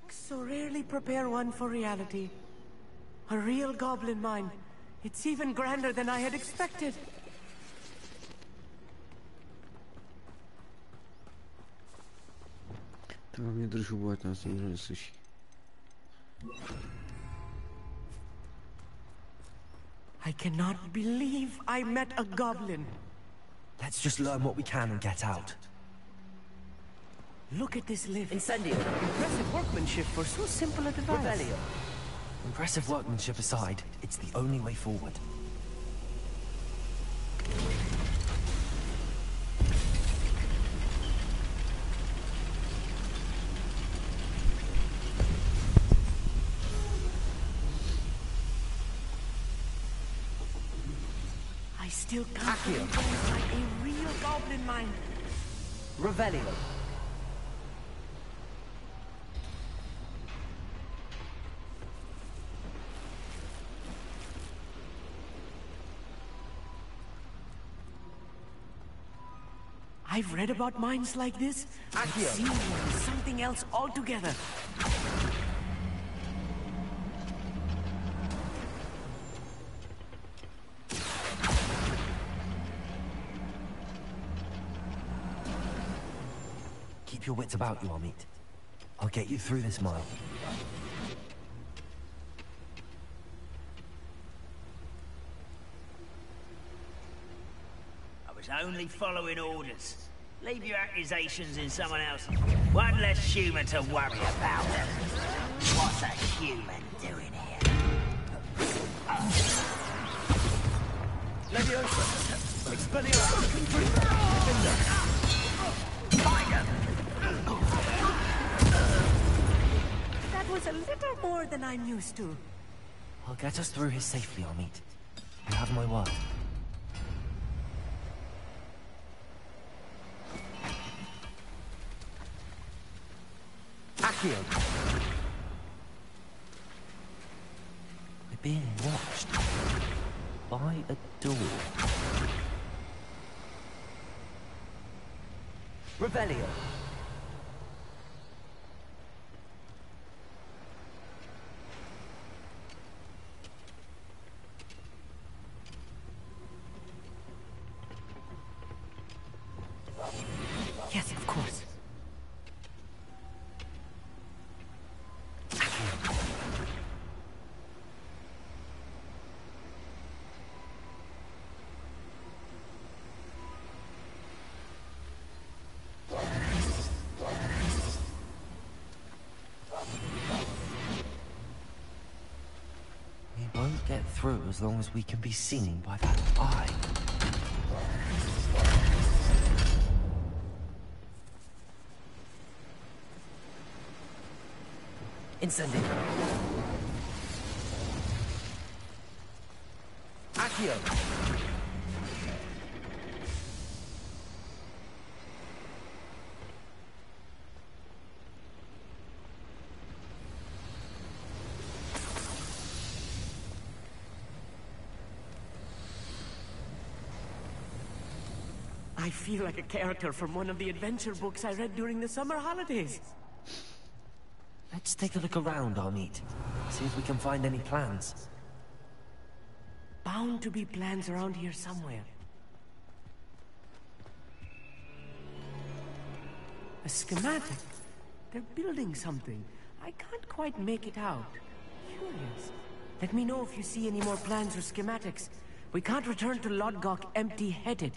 Books so rarely prepare one for reality. A real goblin mine. It's even grander than I had expected. Tak mě držu, ať nás nikdo neslyší. I cannot believe I met a goblin. Let's just learn what we can and get out. Look at this lift. Incendio. Impressive workmanship for so simple a device. Revelio. Impressive workmanship aside, it's the only way forward. I still can't believe it's like a real goblin mine. Revelio. I've read about mines like this. I've seen one is something else altogether. Keep your wits about you, Amit. I'll get you through this mile. I was only following orders. Leave your accusations in someone else. One less human to worry about. What's a human doing here? Leviosa! Expelliarmus! That was a little more than I'm used to. I'll get us through here safely, Amit. You have my word. Accio. We're being watched by a door. Revelio. Yes, of course. We won't get through as long as we can be seen by that eye. Incendio. Accio. I feel like a character from one of the adventure books I read during the summer holidays. Let's take a look around, Amit. See if we can find any plans. Bound to be plans around here somewhere. A schematic? They're building something. I can't quite make it out. Curious. Let me know if you see any more plans or schematics. We can't return to Lodgok empty-headed.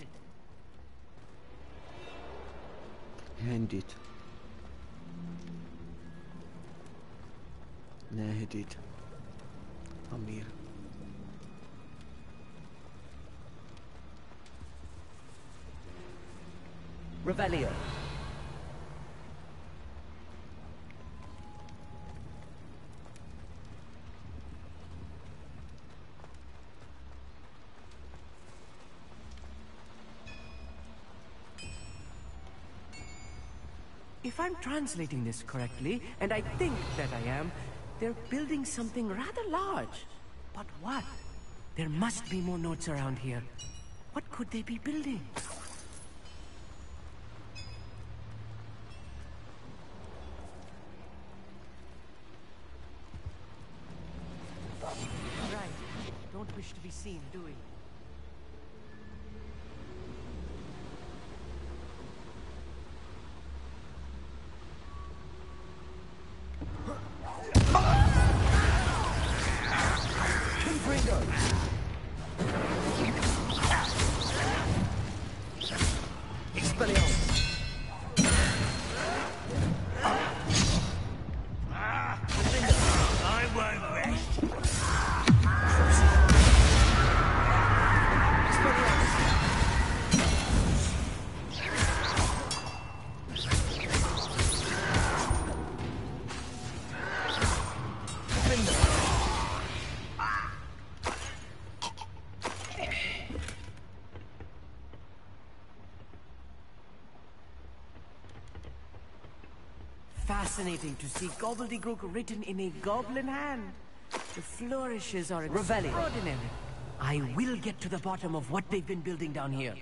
Handed. Neheaded. Amir. Revelio. If I'm translating this correctly, and I think that I am, they're building something rather large. But what? There must be more notes around here. What could they be building? wish to be seen, do we? Fascinating to see gobbledygook written in a goblin hand. The flourishes are extraordinary. I will get to the bottom of what they've been building down here.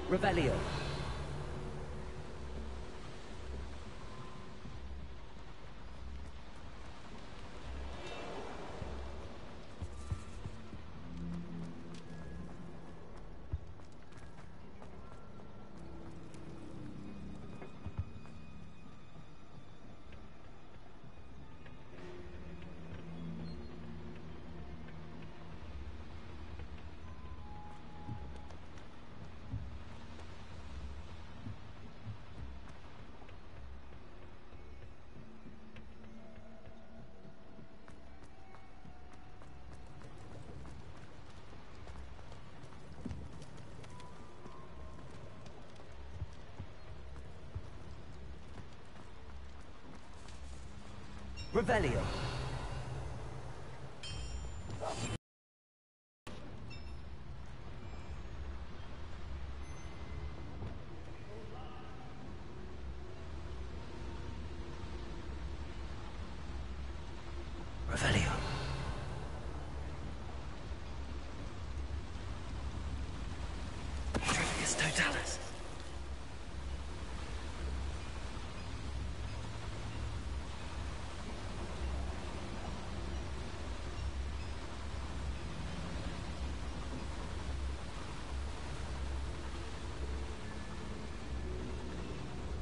Revelio. Revelio. Revelio. Trivius Totalis.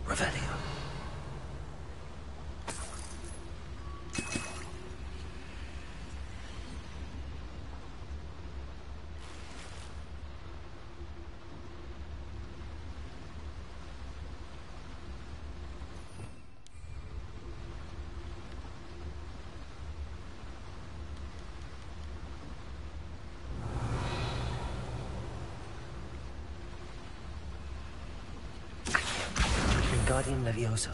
Revelio. Guardian Leviosa.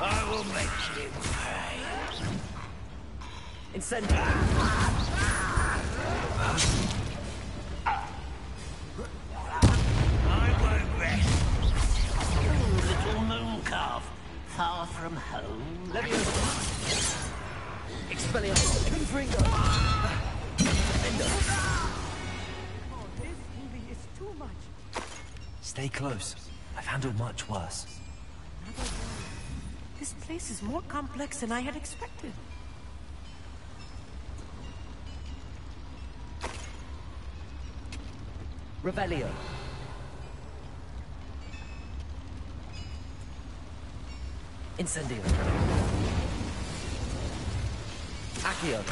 I will make you pay. Incendio. Stay close. I've handled much worse. This place is more complex than I had expected. Revelio. Incendio. Accio.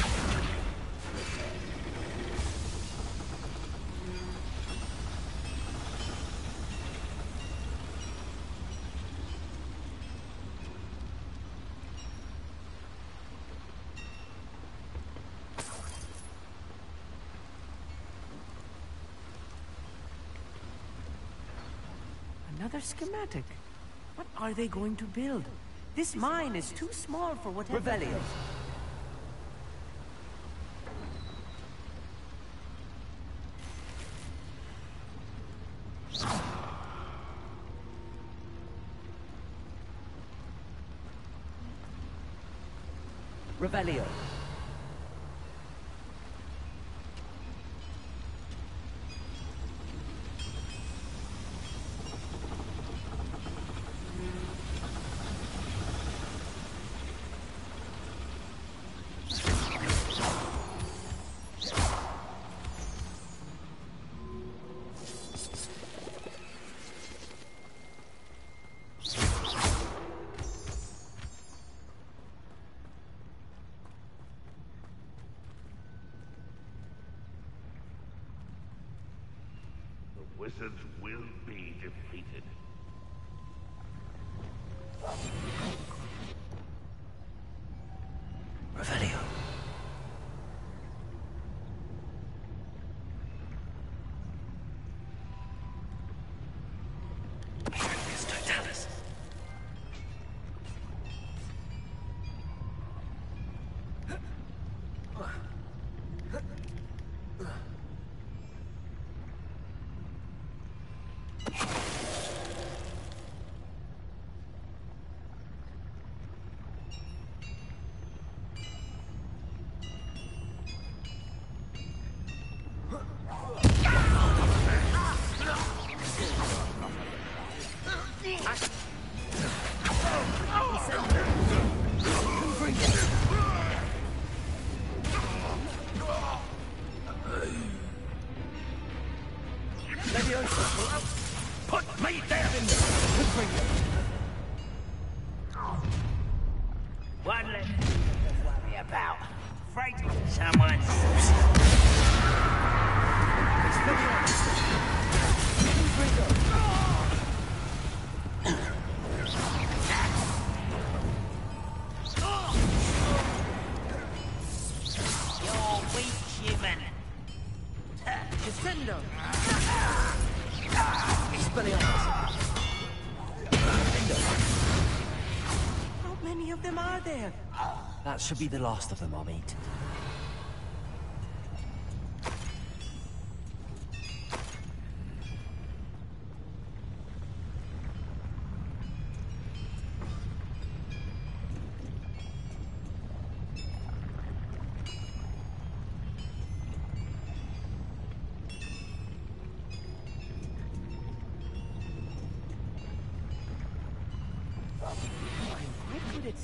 Another schematic. What are they going to build? This mine is too small for whatever. Revelio. Revelio. Wizards will be defeated. Revelio. It's Totalis. Put me there! One less to worry about. Afraid someone's... You're weak, human. Descendo. How many of them are there? That should be the last of them, I'll meet.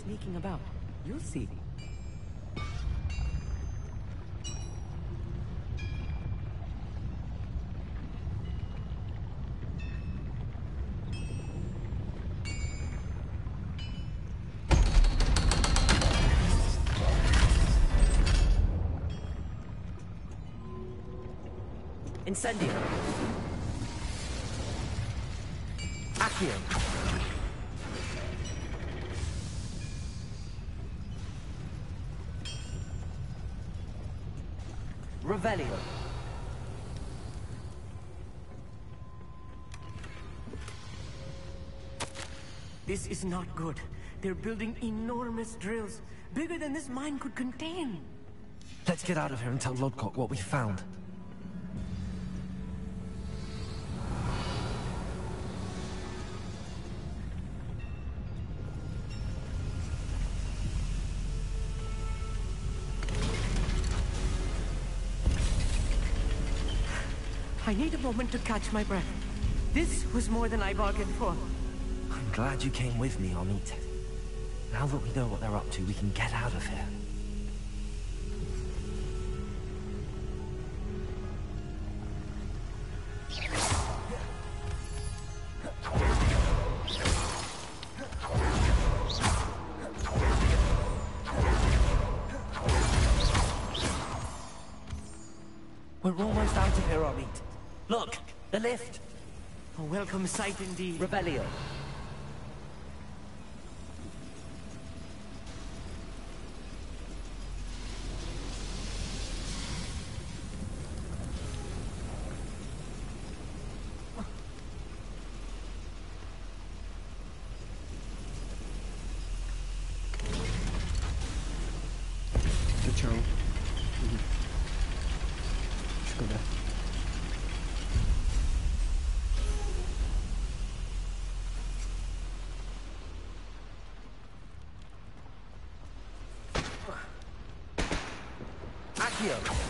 Sneaking about. You'll see. Incendio. Accio. Revelio. This is not good. They're building enormous drills, bigger than this mine could contain. Let's get out of here and tell Lodcock what we found. I need a moment to catch my breath. This was more than I bargained for. I'm glad you came with me, Amit. Now that we know what they're up to, we can get out of here. We're almost out of here, Amit. Look, the lift. A welcome sight indeed. Revelio. Čau. Škoda. Accio.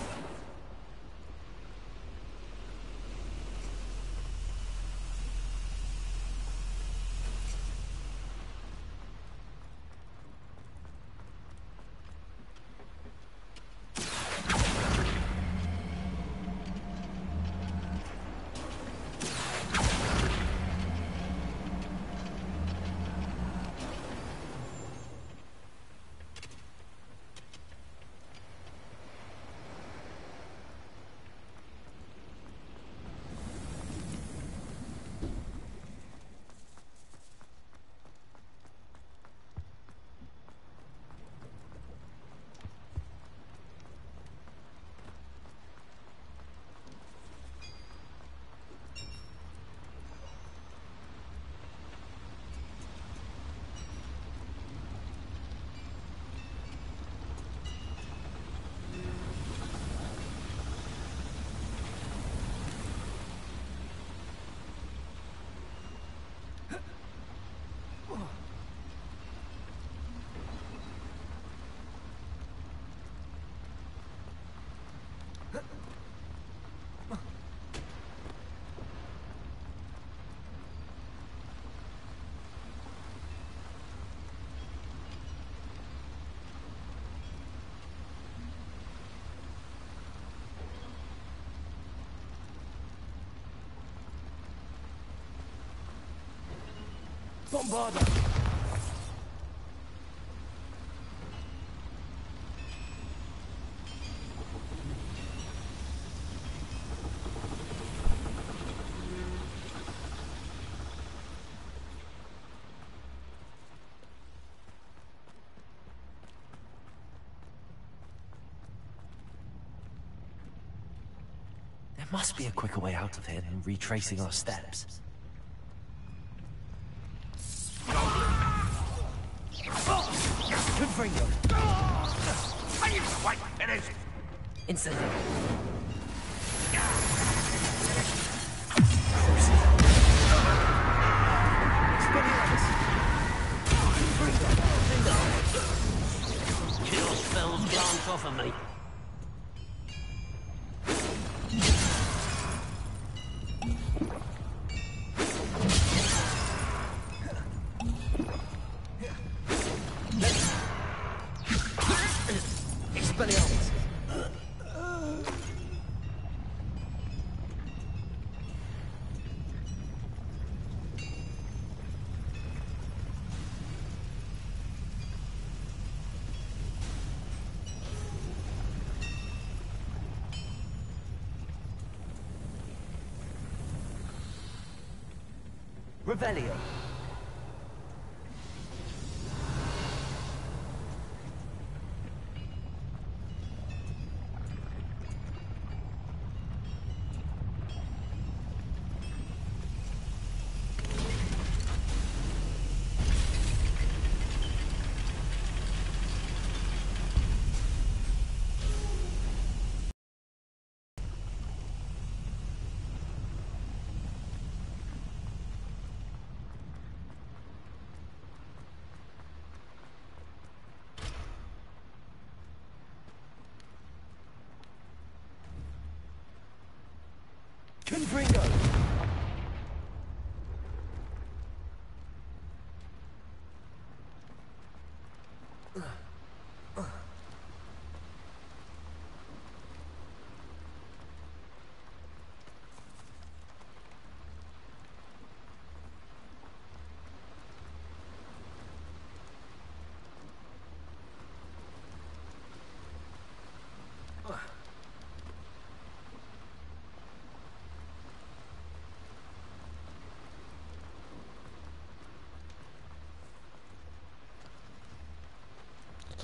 Bombarda! There must be a quicker way out of here than retracing our steps. Good Ringo. I need to wait finished. Instantly. Kill spells glance off of me. Revelio. Confringo!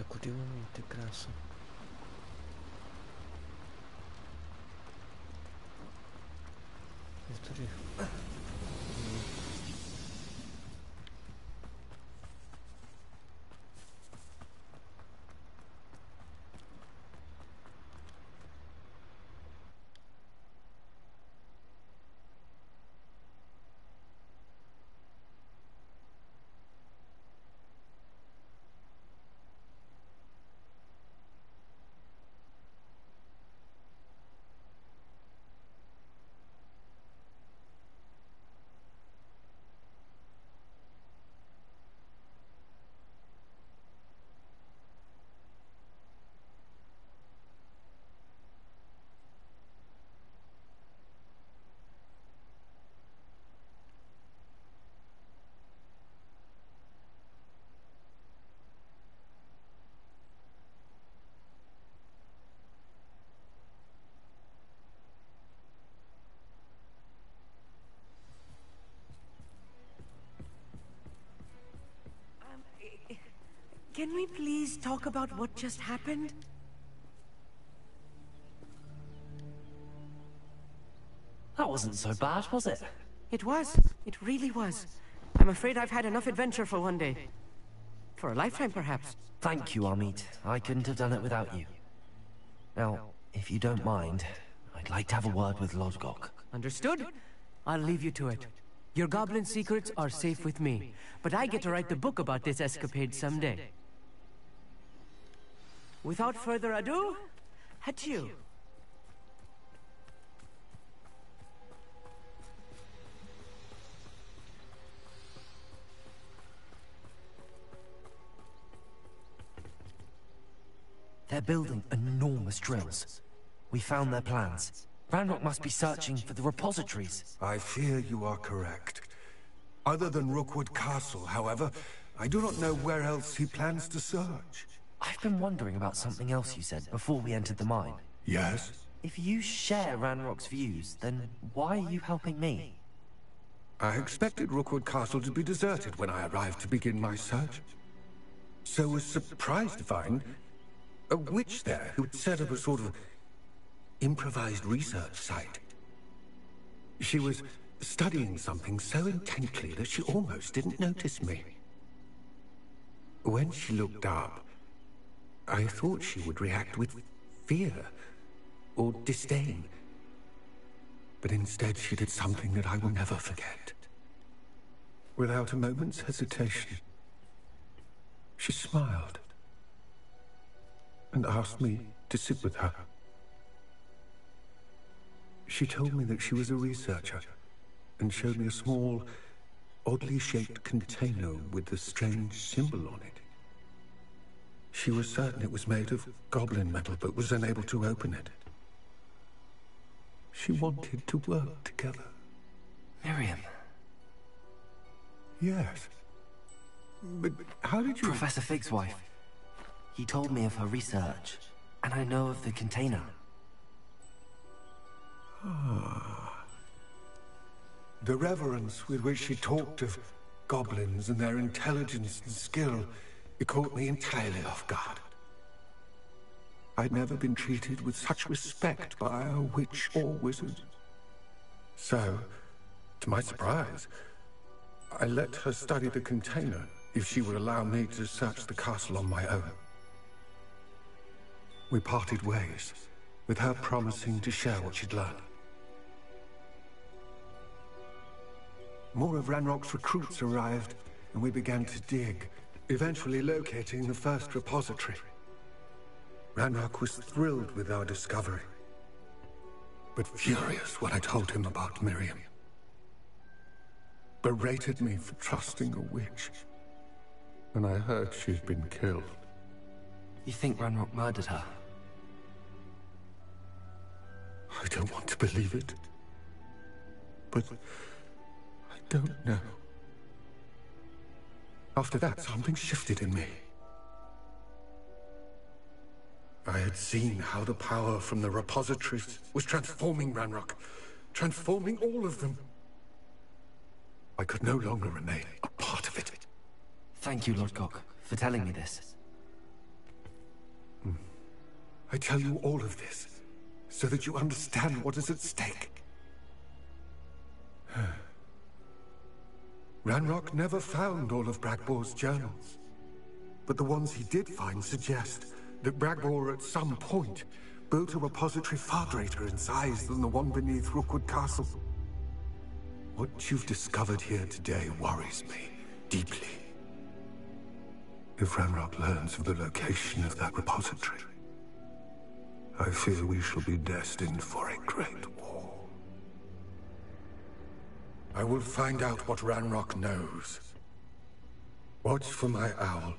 Tak kudy mám ty krása? Je to rychle. Can we please talk about what just happened? That wasn't so bad, was it? It was. It really was. I'm afraid I've had enough adventure for one day. For a lifetime, perhaps. Thank you, Amit. I couldn't have done it without you. Now, if you don't mind, I'd like to have a word with Lodgok. Understood? I'll leave you to it. Your goblin secrets are safe with me, but I get to write the book about this escapade someday. Without further ado, adieu. They're building enormous drills. We found their plans. Ranrock must be searching for the repositories. I fear you are correct. Other than Rookwood Castle, however, I do not know where else he plans to search. I've been wondering about something else you said before we entered the mine. Yes? If you share Ranrock's views, then why are you helping me? I expected Rookwood Castle to be deserted when I arrived to begin my search. So was surprised to find a witch there who had set up a sort of improvised research site. She was studying something so intently that she almost didn't notice me. When she looked up, I thought she would react with fear or disdain. But instead she did something that I will never forget. Without a moment's hesitation, she smiled and asked me to sit with her. She told me that she was a researcher and showed me a small, oddly shaped container with a strange symbol on it. She was certain it was made of goblin metal, but was unable to open it. She wanted to work together. Miriam. Yes. But how did you... Professor Fig's wife. He told me of her research, and I know of the container. Ah. The reverence with which she talked of goblins and their intelligence and skill, it caught me entirely off guard. I'd never been treated with such respect by a witch or wizard. So, to my surprise, I let her study the container if she would allow me to search the castle on my own. We parted ways, with her promising to share what she'd learned. More of Ranrock's recruits arrived, and we began to dig, eventually locating the first repository. Ranrock was thrilled with our discovery, but furious when I told him about Miriam. Berated me for trusting a witch when I heard she'd been killed. You think Ranrock murdered her? I don't want to believe it, but I don't know. After that, something shifted in me. I had seen how the power from the repositories was transforming Ranrock, transforming all of them. I could no longer remain a part of it. Thank you, Lord Gok, for telling me this. I tell you all of this so that you understand what is at stake. Ranrock never found all of Bragbor's journals, but the ones he did find suggest that Bragbor at some point built a repository far greater in size than the one beneath Rookwood Castle. What you've discovered here today worries me deeply. If Ranrock learns of the location of that repository, I fear we shall be destined for a great war. I will find out what Ranrock knows. Watch for my owl.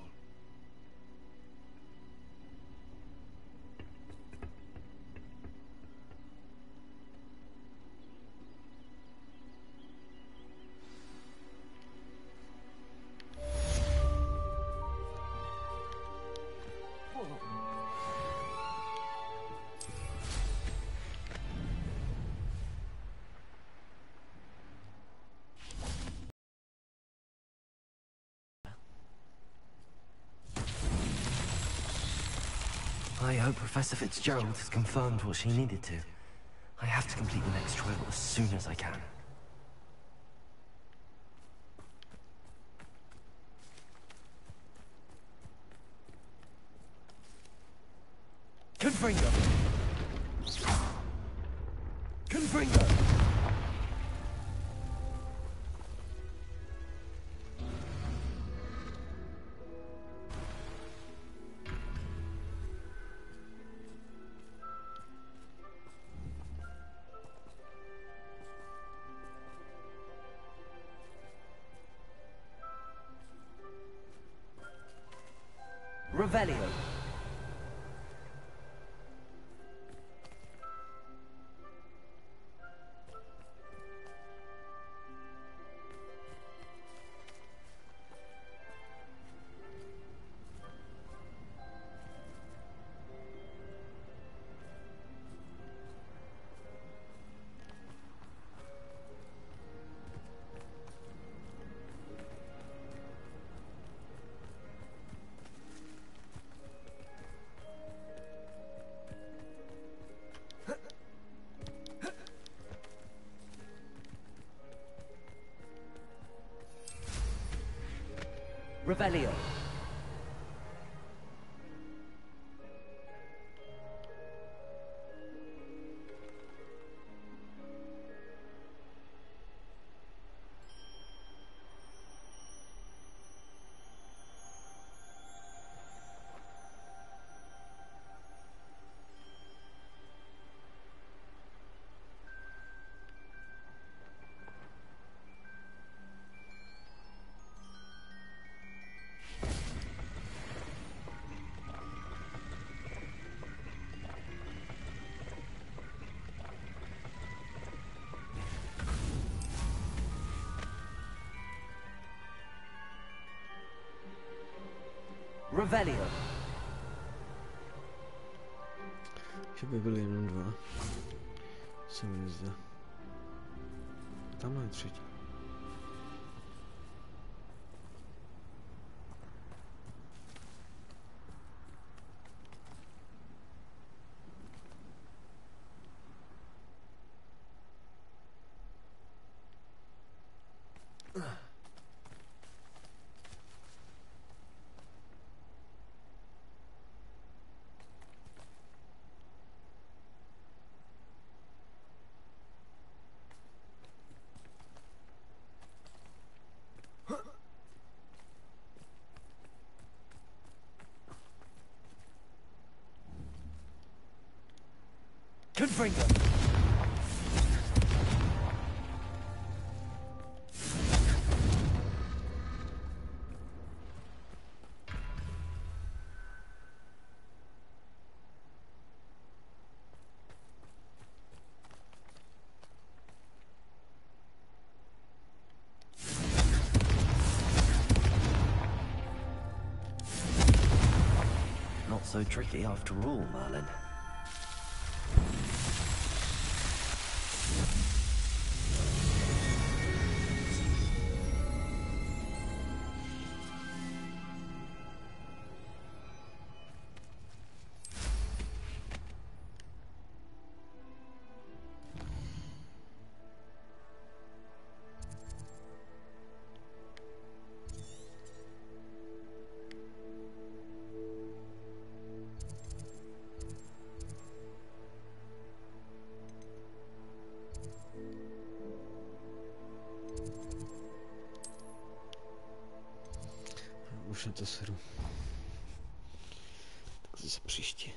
I hope Professor Fitzgerald has confirmed what she needed to. I have to complete the next trial as soon as I can. Confringo! Confringo! Revelio. Revelio. Revelio. Že by byly jenom dva. Se mi zdá. Tam je třetí. Confringo. Not so tricky after all, Merlin. už na to seru. Tak zase příště.